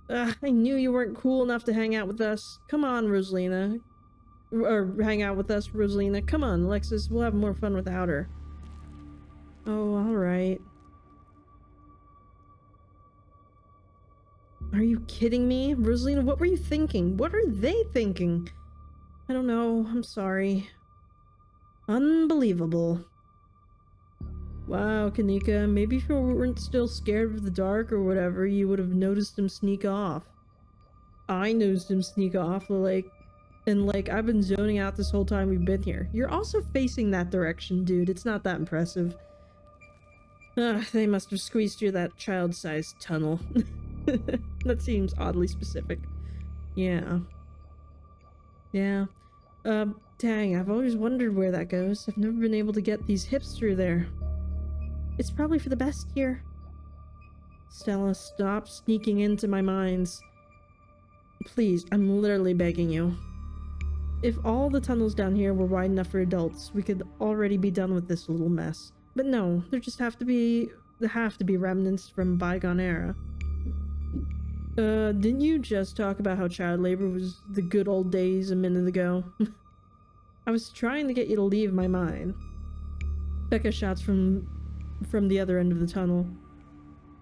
I knew you weren't cool enough to hang out with us. Come on, Rosalina. Or hang out with us, Rosalina. Come on, Alexis. We'll have more fun without her. Oh, alright. Are you kidding me? Rosalina, what were you thinking? What are they thinking? I don't know. I'm sorry. Unbelievable. Wow, Kanika, maybe if you weren't still scared of the dark or whatever, you would have noticed him sneak off. I noticed him sneak off, and I've been zoning out this whole time we've been here. You're also facing that direction, dude. It's not that impressive. They must have squeezed through that child-sized tunnel. That seems oddly specific. Yeah. Yeah. Dang, I've always wondered where that goes. I've never been able to get these hips through there. It's probably for the best here. Stella, stop sneaking into my minds. Please, I'm literally begging you. If all the tunnels down here were wide enough for adults, we could already be done with this little mess. But no, there have to be remnants from a bygone era. Didn't you just talk about how child labor was the good old days a minute ago? I was trying to get you to leave my mind. Becca shouts from the other end of the tunnel.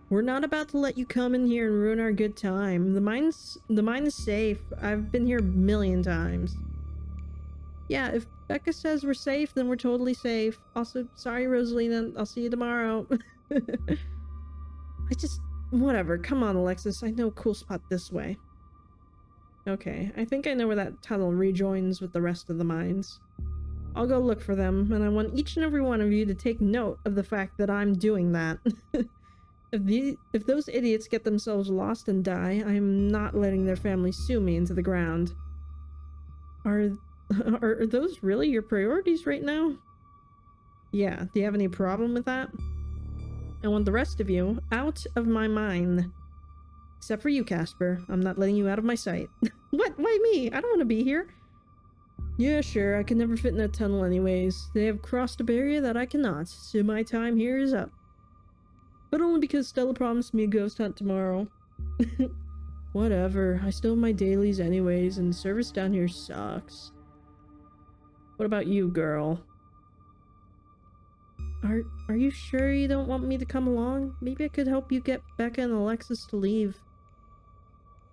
We're not about to let you come in here and ruin our good time. The mine is safe. I've been here a million times. Yeah, if Becca says we're safe, then we're totally safe. Also, sorry, Rosalina. I'll see you tomorrow. Whatever. Come on, Alexis. I know a cool spot this way. Okay, I think I know where that tunnel rejoins with the rest of the mines. I'll go look for them, and I want each and every one of you to take note of the fact that I'm doing that. If those idiots get themselves lost and die, I am not letting their families sue me into the ground. Are those really your priorities right now? Yeah, do you have any problem with that? I want the rest of you out of my mind. Except for you, Casper. I'm not letting you out of my sight. What? Why me? I don't want to be here. Yeah, sure. I can never fit in that tunnel anyways. They have crossed a barrier that I cannot, so my time here is up. But only because Stella promised me a ghost hunt tomorrow. Whatever. I still have my dailies anyways, and service down here sucks. What about you, girl? Are you sure you don't want me to come along? Maybe I could help you get Becca and Alexis to leave.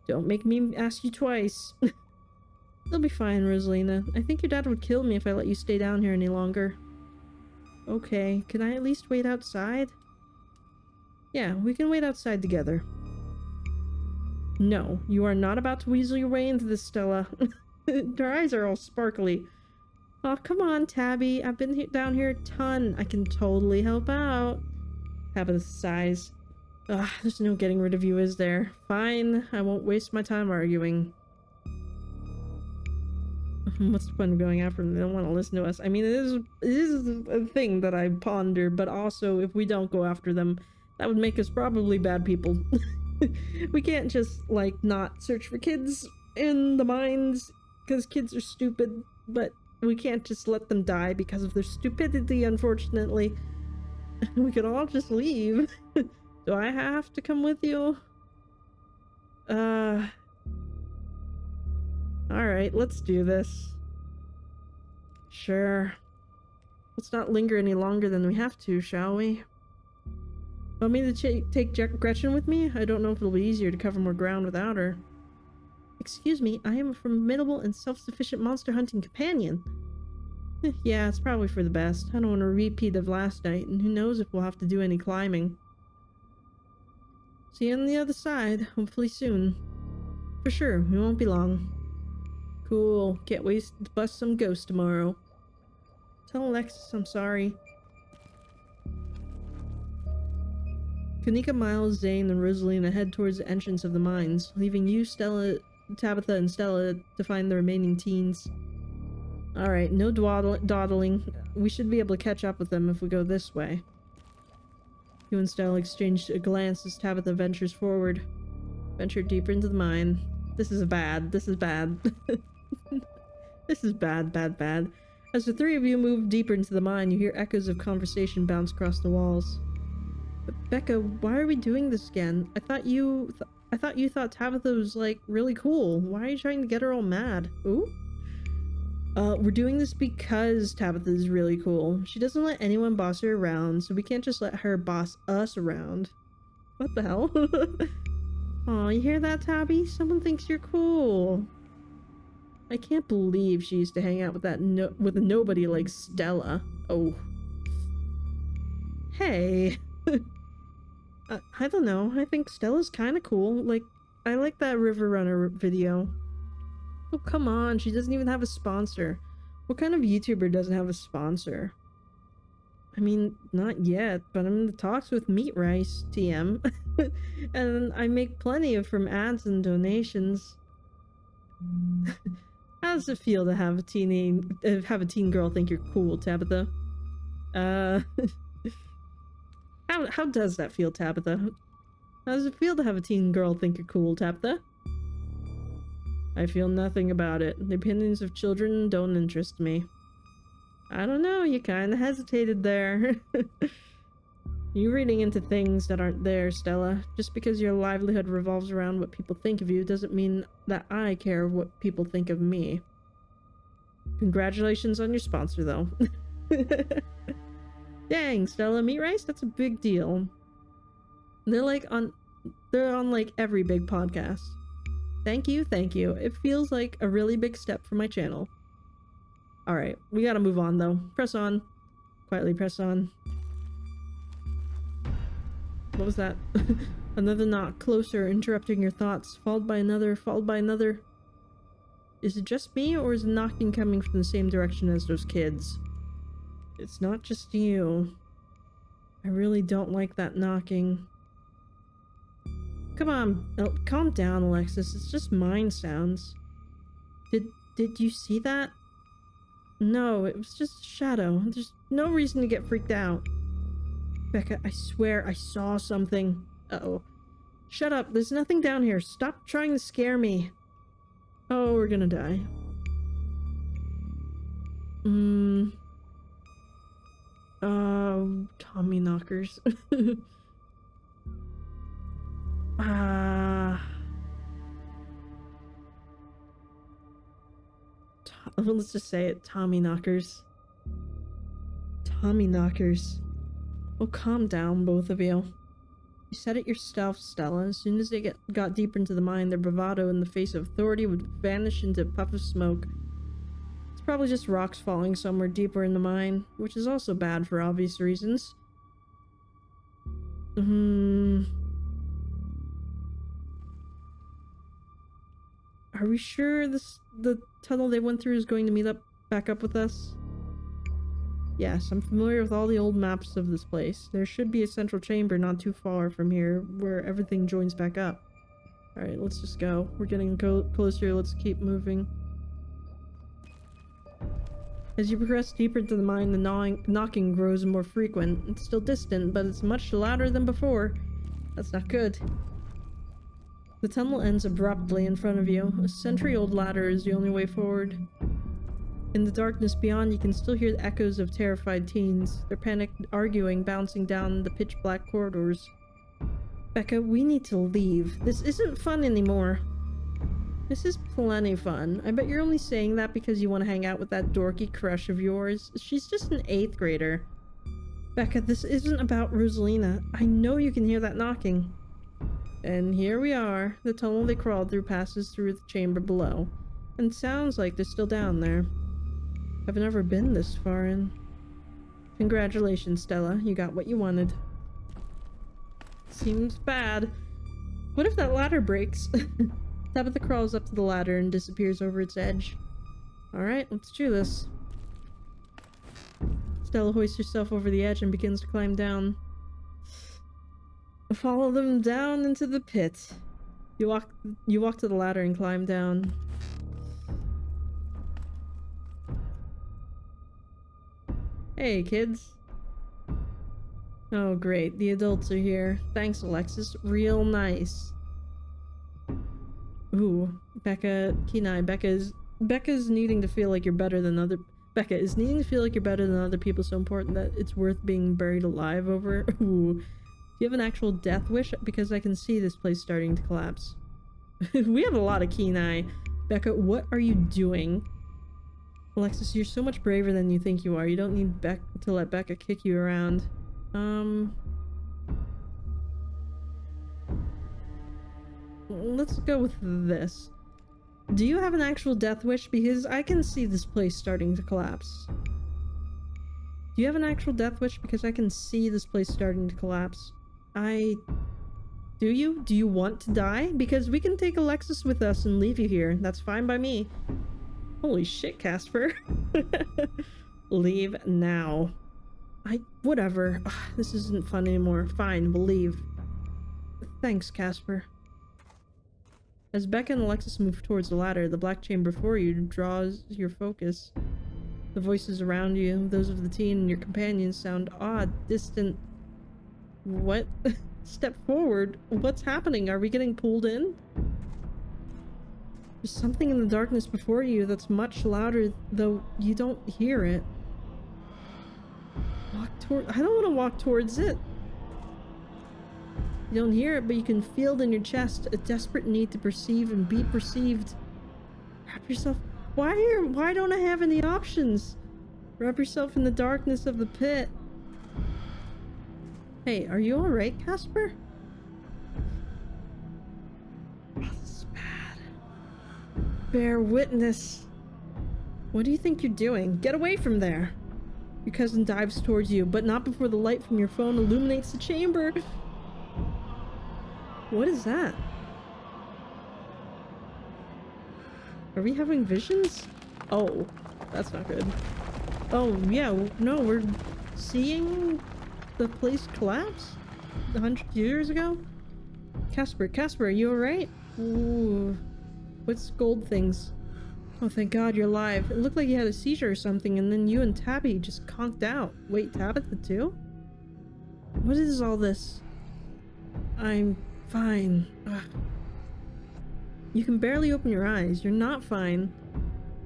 Don't make me ask you twice. They'll be fine, Rosalina. I think your dad would kill me if I let you stay down here any longer. Okay, can I at least wait outside? Yeah, we can wait outside together. No, you are not about to weasel your way into this, Stella. Her eyes are all sparkly. Oh, come on, Tabby. I've been down here a ton. I can totally help out. Tabitha sighs. Ugh, there's no getting rid of you, is there? Fine, I won't waste my time arguing. What's the point of going after them? They don't want to listen to us. I mean, it is a thing that I ponder, but also, if we don't go after them, that would make us probably bad people. We can't just, not search for kids in the mines, because kids are stupid, but we can't just let them die because of their stupidity, unfortunately. We could all just leave. Do I have to come with you? Alright, let's do this. Sure. Let's not linger any longer than we have to, shall we? Want me to take Gretchen with me? I don't know if it'll be easier to cover more ground without her. Excuse me, I am a formidable and self-sufficient monster hunting companion. Yeah, it's probably for the best. I don't want a repeat of last night, and who knows if we'll have to do any climbing. See you on the other side, hopefully soon. For sure, we won't be long. Cool, can't wait to bust some ghosts tomorrow. Tell Alexis I'm sorry. Kanika, Miles, Zane, and Rosalina head towards the entrance of the mines, leaving you, Tabitha, and Stella to find the remaining teens. Alright, no dawdling. We should be able to catch up with them if we go this way. You and Stella exchanged a glance as Tabitha ventures forward. Ventured deeper into the mine. This is bad. This is bad. This is bad, bad, bad. As the three of you move deeper into the mine, you hear echoes of conversation bounce across the walls. But Becca, why are we doing this again? I thought you thought Tabitha was, really cool. Why are you trying to get her all mad? Ooh? We're doing this because Tabitha is really cool. She doesn't let anyone boss her around, so we can't just let her boss us around. What the hell? Aw, you hear that, Tabby? Someone thinks you're cool. I can't believe she used to hang out with that with a nobody like Stella. Oh. Hey. I don't know. I think Stella's kind of cool. Like, I like that River Runner video. Oh, come on. She doesn't even have a sponsor. What kind of YouTuber doesn't have a sponsor? I mean, not yet, but I'm in the talks with Meat Rice, TM. And I make plenty of from ads and donations. How does it feel to have a teen girl think you're cool, Tabitha? How does that feel, Tabitha? How does it feel to have a teen girl think you're cool, Tabitha? I feel nothing about it. The opinions of children don't interest me. I don't know, you kinda hesitated there. You're reading into things that aren't there, Stella. Just because your livelihood revolves around what people think of you doesn't mean that I care what people think of me. Congratulations on your sponsor, though. Dang, Stella, Meat Rice? That's a big deal. They're on like every big podcast. Thank you, thank you. It feels like a really big step for my channel. Alright, we gotta move on though. Press on. Quietly press on. What was that? Another knock, closer, interrupting your thoughts, followed by another, followed by another. Is it just me, or is the knocking coming from the same direction as those kids? It's not just you. I really don't like that knocking. Come on, calm down, Alexis. It's just mind sounds. Did you see that? No, it was just a shadow. There's no reason to get freaked out. Becca, I swear I saw something. Uh-oh. Shut up, there's nothing down here. Stop trying to scare me. Oh, we're gonna die. Tommy knockers. Let's just say it. Tommy knockers. Tommy knockers. Oh, calm down, both of you. You said it yourself, Stella. As soon as they got deeper into the mine, their bravado in the face of authority would vanish into a puff of smoke. It's probably just rocks falling somewhere deeper in the mine, which is also bad for obvious reasons. Are we sure the tunnel they went through is going to meet back up with us? Yes, I'm familiar with all the old maps of this place. There should be a central chamber not too far from here where everything joins back up. Alright, let's just go. We're getting closer. Let's keep moving. As you progress deeper into the mine, the knocking grows more frequent. It's still distant, but it's much louder than before. That's not good. The tunnel ends abruptly in front of you. A century-old ladder is the only way forward. In the darkness beyond, you can still hear the echoes of terrified teens, their panicked arguing bouncing down the pitch-black corridors. Becca, we need to leave. This isn't fun anymore. This is plenty fun. I bet you're only saying that because you want to hang out with that dorky crush of yours. She's just an 8th grader. Becca, this isn't about Rosalina. I know you can hear that knocking. And here we are. The tunnel they crawled through passes through the chamber below. And it sounds like they're still down there. I've never been this far in. Congratulations, Stella. You got what you wanted. Seems bad. What if that ladder breaks? Tabitha crawls up to the ladder and disappears over its edge. Alright, let's do this. Stella hoists herself over the edge and begins to climb down. Follow them down into the pit. You walk to the ladder and climb down. Hey, kids. Oh, great. The adults are here. Thanks, Alexis. Real nice. Ooh, Becca, Kenai. Becca's needing to feel like you're better than other... Becca is needing to feel like you're better than other people so important that it's worth being buried alive over. Ooh. Do you have an actual death wish? Because I can see this place starting to collapse. We have a lot of Kenai. Becca, what are you doing? Alexis, you're so much braver than you think you are. You don't need to let Becca kick you around. Let's go with this. Do you have an actual death wish? Because I can see this place starting to collapse. Do you have an actual death wish? Because I can see this place starting to collapse. Do you? Do you want to die? Because we can take Alexis with us and leave you here. That's fine by me. Holy shit, Casper. Leave now. Whatever. Ugh, this isn't fun anymore. Fine, we'll leave. Thanks, Casper. As Becca and Alexis move towards the ladder, the black chamber before you draws your focus. The voices around you, those of the teen and your companions, sound odd, distant. What? Step forward. What's happening? Are we getting pulled in? There's something in the darkness before you that's much louder, though you don't hear it. I don't want to walk towards it. You don't hear it, but you can feel it in your chest, a desperate need to perceive and be perceived. Wrap yourself... Why don't I have any options? Wrap yourself in the darkness of the pit. Hey, are you alright, Casper? Oh, this is bad. Bear witness. What do you think you're doing? Get away from there. Your cousin dives towards you, but not before the light from your phone illuminates the chamber. What is that? Are we having visions? Oh, that's not good. Oh, yeah, no, we're seeing the place collapse 100 years ago? Casper, are you alright? Ooh, what's gold things? Oh, thank God you're alive. It looked like you had a seizure or something, and then you and Tabby just conked out. Wait, Tabitha too? What is all this? I'm fine. Ugh. You can barely open your eyes. You're not fine.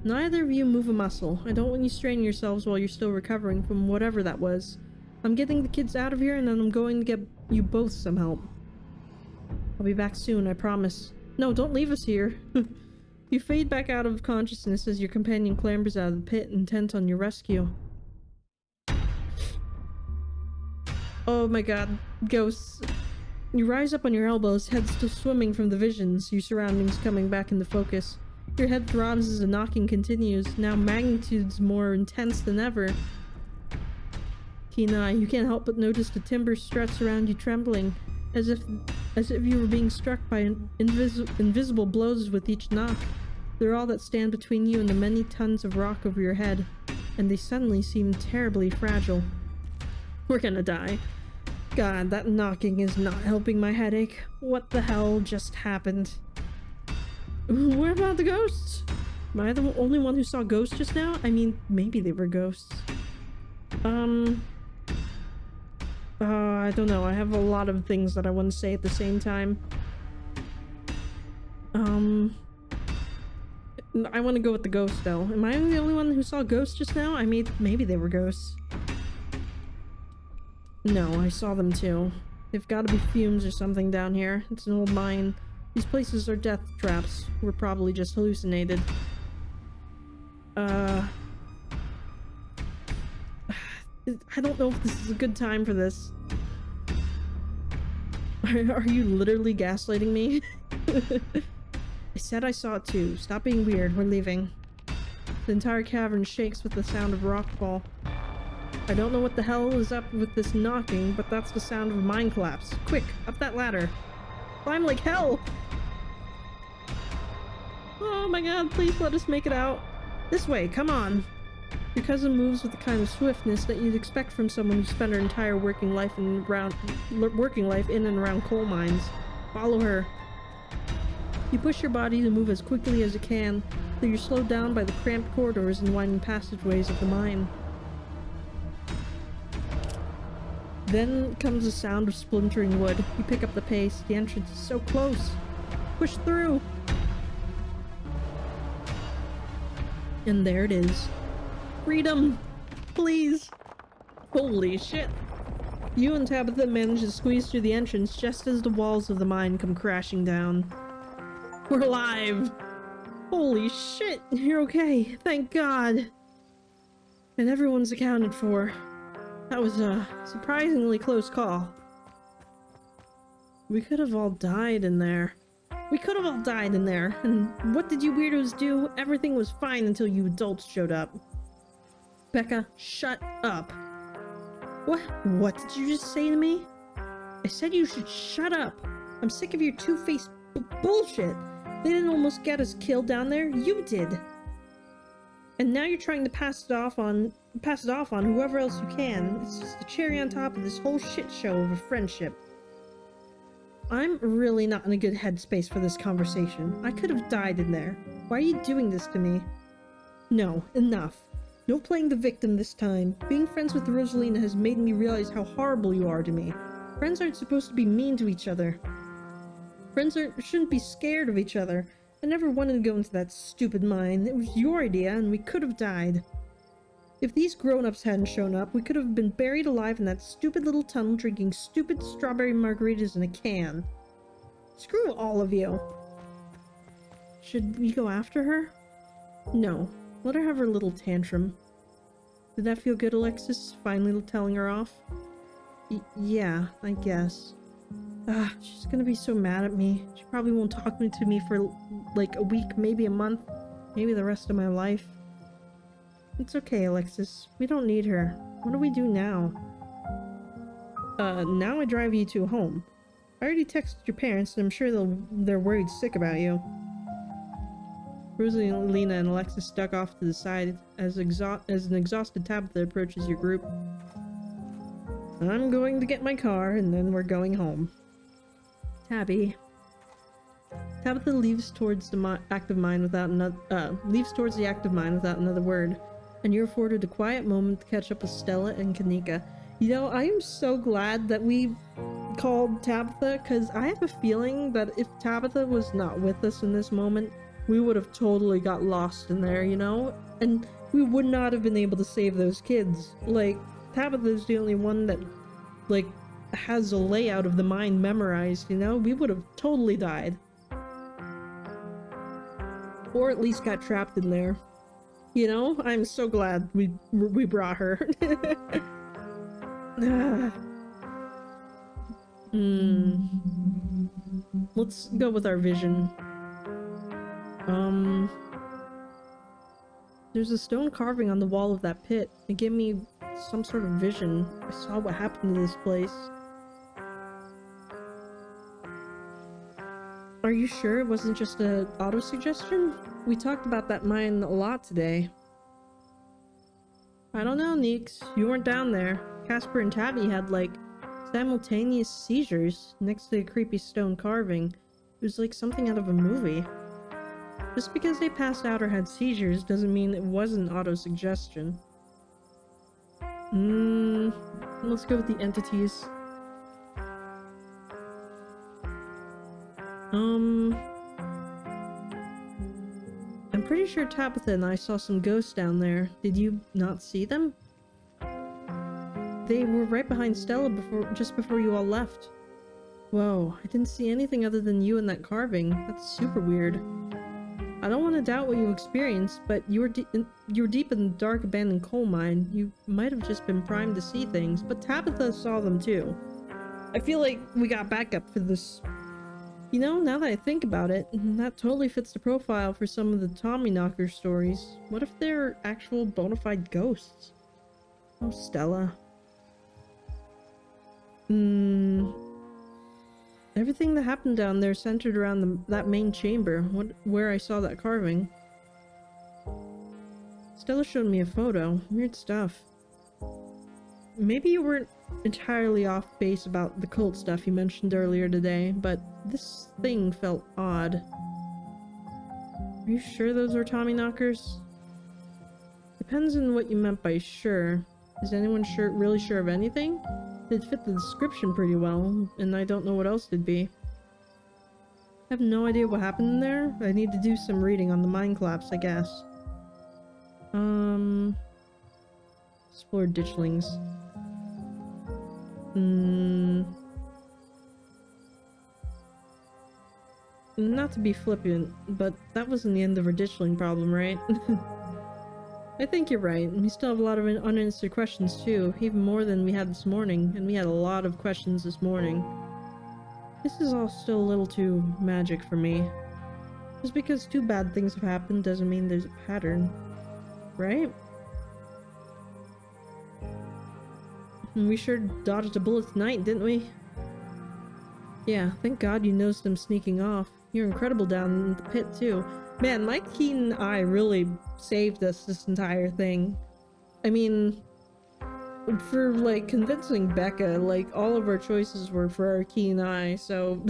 Neither of you move a muscle. I don't want you straining yourselves while you're still recovering from whatever that was. I'm getting the kids out of here, and then I'm going to get you both some help. I'll be back soon, I promise. No, don't leave us here. You fade back out of consciousness as your companion clambers out of the pit, intent on your rescue. Oh my god, ghosts. You rise up on your elbows, head still swimming from the visions, your surroundings coming back into focus. Your head throbs as the knocking continues, now magnitudes more intense than ever. Keen eye, you can't help but notice the timber struts around you trembling, as if you were being struck by invisible blows with each knock. They're all that stand between you and the many tons of rock over your head, and they suddenly seem terribly fragile. We're gonna die. God, that knocking is not helping my headache. What the hell just happened? What about the ghosts? Am I the only one who saw ghosts just now? I mean, maybe they were ghosts. I don't know. I have a lot of things that I want to say at the same time. I want to go with the ghost, though. Am I the only one who saw ghosts just now? I mean, maybe they were ghosts. No, I saw them too. They've got to be fumes or something down here. It's an old mine. These places are death traps. We're probably just hallucinated. I don't know if this is a good time for this. Are you literally gaslighting me? I said I saw it too. Stop being weird. We're leaving. The entire cavern shakes with the sound of rockfall. I don't know what the hell is up with this knocking, but that's the sound of a mine collapse. Quick, up that ladder. Climb like hell! Oh my god, please let us make it out. This way, come on. Your cousin moves with the kind of swiftness that you'd expect from someone who spent her entire working life in and around coal mines. Follow her. You push your body to move as quickly as you can, though you're slowed down by the cramped corridors and winding passageways of the mine. Then comes the sound of splintering wood. You pick up the pace. The entrance is so close. Push through! And there it is. Freedom! Please! Holy shit! You and Tabitha manage to squeeze through the entrance just as the walls of the mine come crashing down. We're alive! Holy shit! You're okay! Thank God! And everyone's accounted for. That was a surprisingly close call. We could have all died in there. We could have all died in there. And what did you weirdos do? Everything was fine until you adults showed up. Becca, shut up. What did you just say to me? I said you should shut up. I'm sick of your two-faced bullshit. They didn't almost get us killed down there. You did. And now you're trying to pass it off on whoever else you can. It's just the cherry on top of this whole shit show of a friendship. I'm really not in a good headspace for this conversation. I could have died in there. Why are you doing this to me? No, enough. No playing the victim this time. Being friends with Rosalina has made me realize how horrible you are to me. Friends aren't supposed to be mean to each other. Friends shouldn't be scared of each other. I never wanted to go into that stupid mine. It was your idea, and we could have died. If these grown-ups hadn't shown up, we could have been buried alive in that stupid little tunnel drinking stupid strawberry margaritas in a can. Screw all of you. Should we go after her? No. Let her have her little tantrum. Did that feel good, Alexis? Finally telling her off? Yeah, I guess. She's gonna be so mad at me. She probably won't talk to me for like a week, maybe a month, maybe the rest of my life. It's okay, Alexis. We don't need her. What do we do now? Now I drive you to home. I already texted your parents, and I'm sure they're worried sick about you. Rosalina and Alexis duck off to the side as an exhausted Tabitha approaches your group. I'm going to get my car, and then we're going home. Tabby. Tabitha leaves towards the active mine without another word, and you're afforded a quiet moment to catch up with Stella and Kanika. You know, I am so glad that we called Tabitha, because I have a feeling that if Tabitha was not with us in this moment, we would have totally got lost in there, you know? And we would not have been able to save those kids. Like, Tabitha's the only one that, like, has a layout of the mine memorized, you know? We would have totally died. Or at least got trapped in there. You know? I'm so glad we brought her. Let's go with our vision. There's a stone carving on the wall of that pit. It gave me some sort of vision. I saw what happened to this place. Are you sure it wasn't just an auto-suggestion? We talked about that mine a lot today. I don't know, Neeks. You weren't down there. Casper and Tabby had, like, simultaneous seizures next to a creepy stone carving. It was like something out of a movie. Just because they passed out or had seizures doesn't mean it wasn't auto-suggestion. Let's go with the entities. I'm pretty sure Tabitha and I saw some ghosts down there. Did you not see them? They were right behind Stella just before you all left. Whoa, I didn't see anything other than you and that carving. That's super weird. I don't want to doubt what you experienced, but you were deep in the dark abandoned coal mine. You might have just been primed to see things, but Tabitha saw them too. I feel like we got backup for this. You know, now that I think about it, that totally fits the profile for some of the Tommyknocker stories. What if they're actual bona fide ghosts? Oh, Stella. Everything that happened down there centered around that main chamber, where I saw that carving. Stella showed me a photo. Weird stuff. Maybe you weren't entirely off base about the cult stuff you mentioned earlier today, but this thing felt odd. Are you sure those were Tommyknockers? Depends on what you meant by sure. Is anyone really sure of anything? It fit the description pretty well, and I don't know what else it'd be. I have no idea what happened in there. I need to do some reading on the mine collapse, I guess. Explore ditchlings. Not to be flippant, but that wasn't the end of our ditchling problem, right? I think you're right. We still have a lot of unanswered questions too, even more than we had this morning, and we had a lot of questions this morning. This is all still a little too magic for me. Just because two bad things have happened doesn't mean there's a pattern, right? And we sure dodged a bullet tonight, didn't we? Yeah, thank God you noticed them sneaking off. You're incredible down in the pit too. Man, my keen eye really saved us this entire thing. I mean, for like convincing Becca, like all of our choices were for our keen eye, so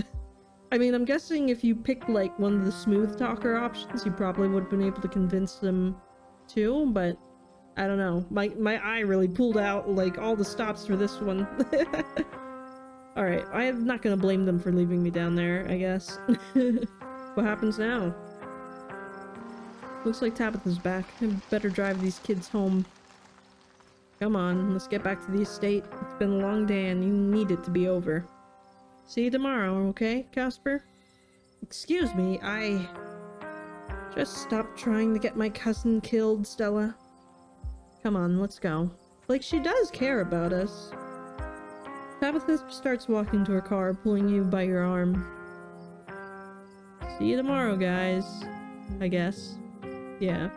I mean, I'm guessing if you picked like one of the smooth talker options, you probably would have been able to convince them too, but I don't know. My eye really pulled out like all the stops for this one. Alright, I'm not gonna blame them for leaving me down there, I guess. What happens now? Looks like Tabitha's back. I better drive these kids home. Come on, let's get back to the estate. It's been a long day and you need it to be over. See you tomorrow, okay, Casper? Excuse me, I... Just stop trying to get my cousin killed, Stella. Come on, let's go. Like, she does care about us. Tabitha starts walking to her car, pulling you by your arm. See you tomorrow, guys. I guess. Yeah.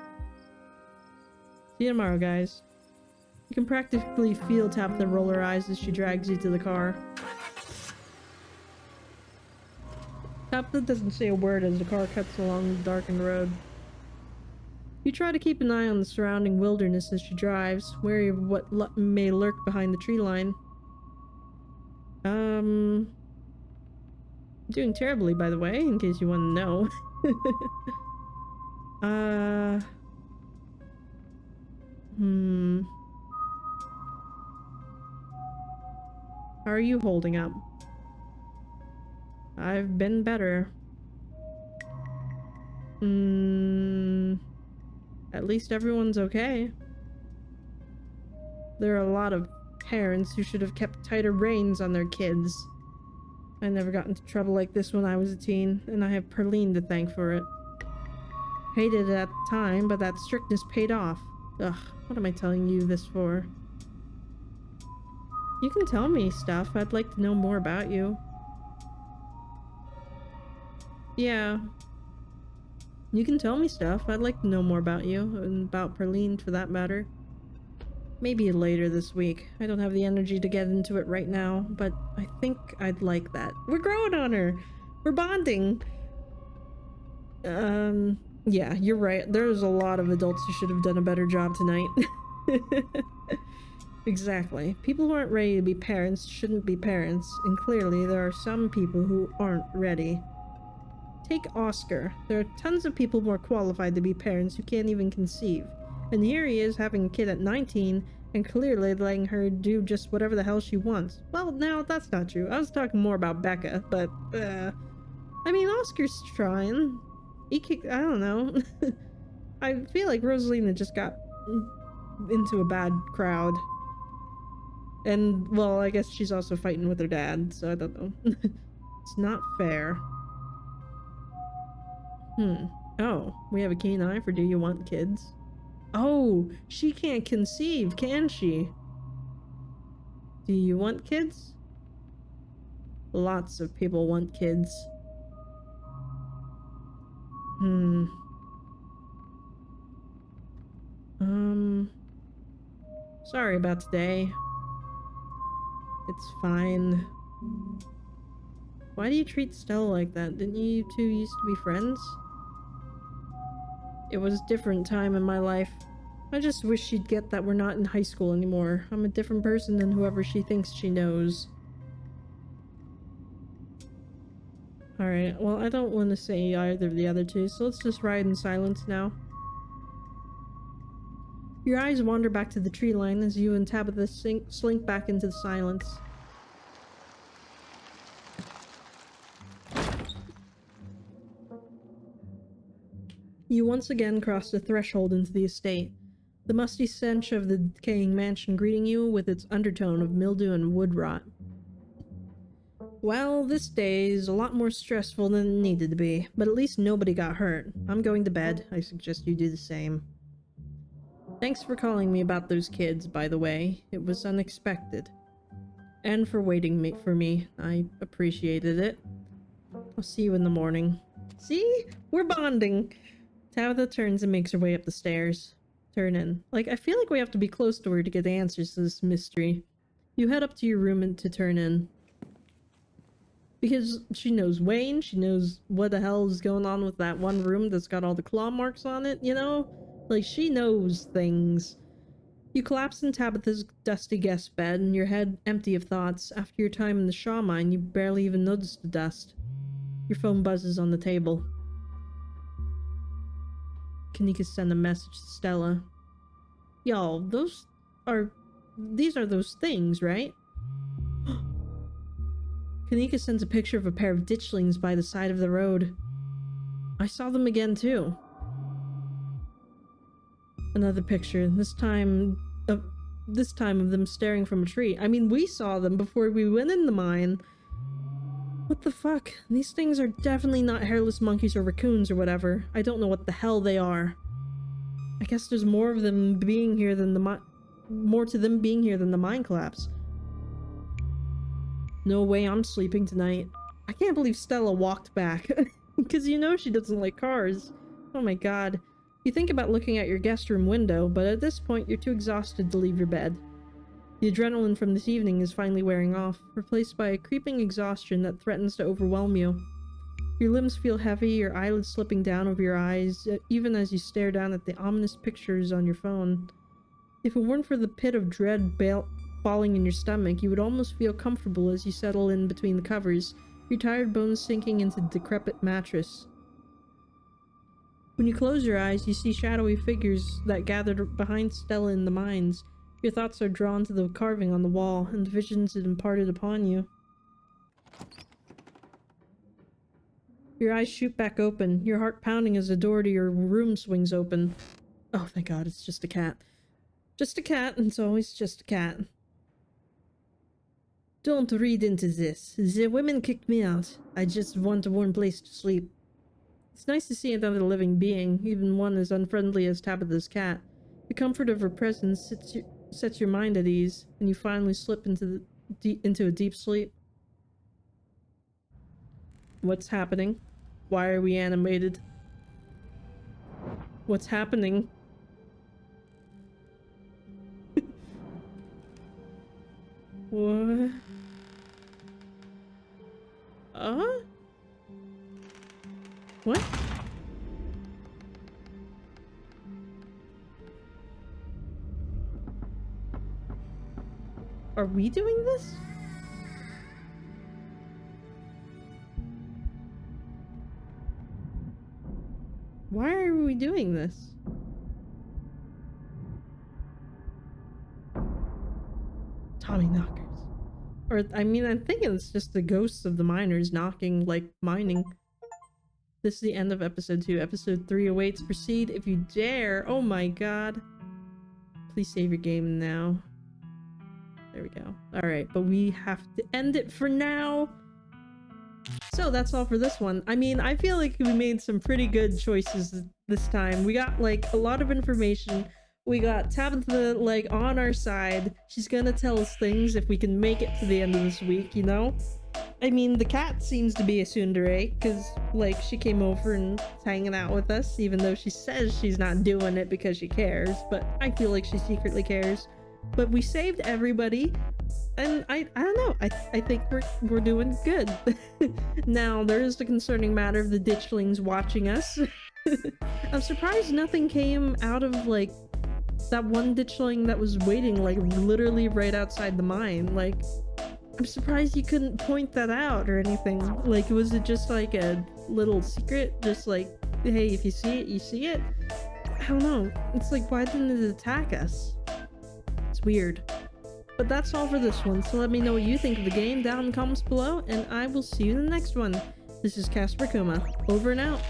See you tomorrow, guys. You can practically feel Tabitha roll her eyes as she drags you to the car. Tabitha doesn't say a word as the car cuts along the darkened road. You try to keep an eye on the surrounding wilderness as she drives, wary of what may lurk behind the tree line. Doing terribly, by the way, in case you want to know. How are you holding up? I've been better. At least everyone's okay. There are a lot of parents who should have kept tighter reins on their kids. I never got into trouble like this when I was a teen, and I have Perline to thank for it. Hated it at the time, but that strictness paid off. Ugh, what am I telling you this for? You can tell me stuff. I'd like to know more about you. Yeah. You can tell me stuff. I'd like to know more about you, and about Perline for that matter. Maybe later this week. I don't have the energy to get into it right now, but I think I'd like that. We're growing on her! We're bonding! Yeah, you're right. There's a lot of adults who should have done a better job tonight. Exactly. People who aren't ready to be parents shouldn't be parents, and clearly there are some people who aren't ready. Take Oscar. There are tons of people more qualified to be parents who can't even conceive. And here he is having a kid at 19 and clearly letting her do just whatever the hell she wants. Well, no, that's not true. I was talking more about Becca, but, I mean, Oscar's trying. I don't know. I feel like Rosalina just got into a bad crowd. And, well, I guess she's also fighting with her dad, so I don't know. It's not fair. Oh, we have a keen eye for do you want kids? Oh, she can't conceive, can she? Do you want kids? Lots of people want kids. Sorry about today. It's fine. Why do you treat Stella like that? Didn't you two used to be friends? It was a different time in my life. I just wish she'd get that we're not in high school anymore. I'm a different person than whoever she thinks she knows. Alright, well, I don't want to say either of the other two, so let's just ride in silence now. Your eyes wander back to the tree line as you and Tabitha slink back into the silence. You once again cross the threshold into the estate, the musty stench of the decaying mansion greeting you with its undertone of mildew and wood rot. Well, this day is a lot more stressful than it needed to be, but at least nobody got hurt. I'm going to bed. I suggest you do the same. Thanks for calling me about those kids, by the way. It was unexpected. And for waiting for me. I appreciated it. I'll see you in the morning. See? We're bonding! Tabitha turns and makes her way up the stairs. Turn in. Like, I feel like we have to be close to her to get answers to this mystery. You head up to your room and to turn in. Because she knows Wayne, she knows what the hell is going on with that one room that's got all the claw marks on it, you know? Like, she knows things. You collapse in Tabitha's dusty guest bed, and your head empty of thoughts. After your time in the Shaw mine, you barely even notice the dust. Your phone buzzes on the table. Kanika sent a message to Stella. Y'all, these are those things, right? Kanika sends a picture of a pair of ditchlings by the side of the road. I saw them again, too. Another picture, this time of them staring from a tree. I mean, we saw them before we went in the mine. What the fuck? These things are definitely not hairless monkeys or raccoons or whatever. I don't know what the hell they are. I guess there's more of them being here than more to them being here than the mine collapse. No way I'm sleeping tonight. I can't believe Stella walked back. Because you know she doesn't like cars. Oh my god. You think about looking at your guest room window, but at this point you're too exhausted to leave your bed. The adrenaline from this evening is finally wearing off, replaced by a creeping exhaustion that threatens to overwhelm you. Your limbs feel heavy, your eyelids slipping down over your eyes, even as you stare down at the ominous pictures on your phone. If it weren't for the pit of dread falling in your stomach, you would almost feel comfortable as you settle in between the covers, your tired bones sinking into the decrepit mattress. When you close your eyes, you see shadowy figures that gathered behind Stella in the mines. Your thoughts are drawn to the carving on the wall and the visions it imparted upon you. Your eyes shoot back open, your heart pounding as the door to your room swings open. Oh, thank God, it's just a cat. Just a cat, and it's always just a cat. Don't read into this. The women kicked me out. I just want a warm place to sleep. It's nice to see another living being, even one as unfriendly as Tabitha's cat. The comfort of her presence sets your mind at ease, and you finally slip into a deep sleep. What's happening? Why are we animated? What's happening? What? What? Are we doing this? Why are we doing this? Tommy knockers. Or, I mean, I'm thinking it's just the ghosts of the miners knocking, like, mining. This is the end of episode 2. Episode 3 awaits. Proceed if you dare. Oh my god. Please save your game now. There we go. Alright, but we have to end it for now. So that's all for this one. I mean, I feel like we made some pretty good choices this time. We got, like, a lot of information. We got Tabitha, like, on our side. She's gonna tell us things if we can make it to the end of this week, you know? I mean, the cat seems to be a tsundere, because, like, she came over and is hanging out with us, even though she says she's not doing it because she cares, but I feel like she secretly cares. But we saved everybody, and I don't know, I think we're doing good. Now, there is the concerning matter of the ditchlings watching us. I'm surprised nothing came out of, like, that one ditchling that was waiting, like, literally right outside the mine. Like, I'm surprised you couldn't point that out or anything. Like, was it just like a little secret? Just like, hey, if you see it, you see it? I don't know. It's like, why didn't it attack us? It's weird. But that's all for this one, so let me know what you think of the game down in the comments below, and I will see you in the next one. This is Casper Kuma, over and out.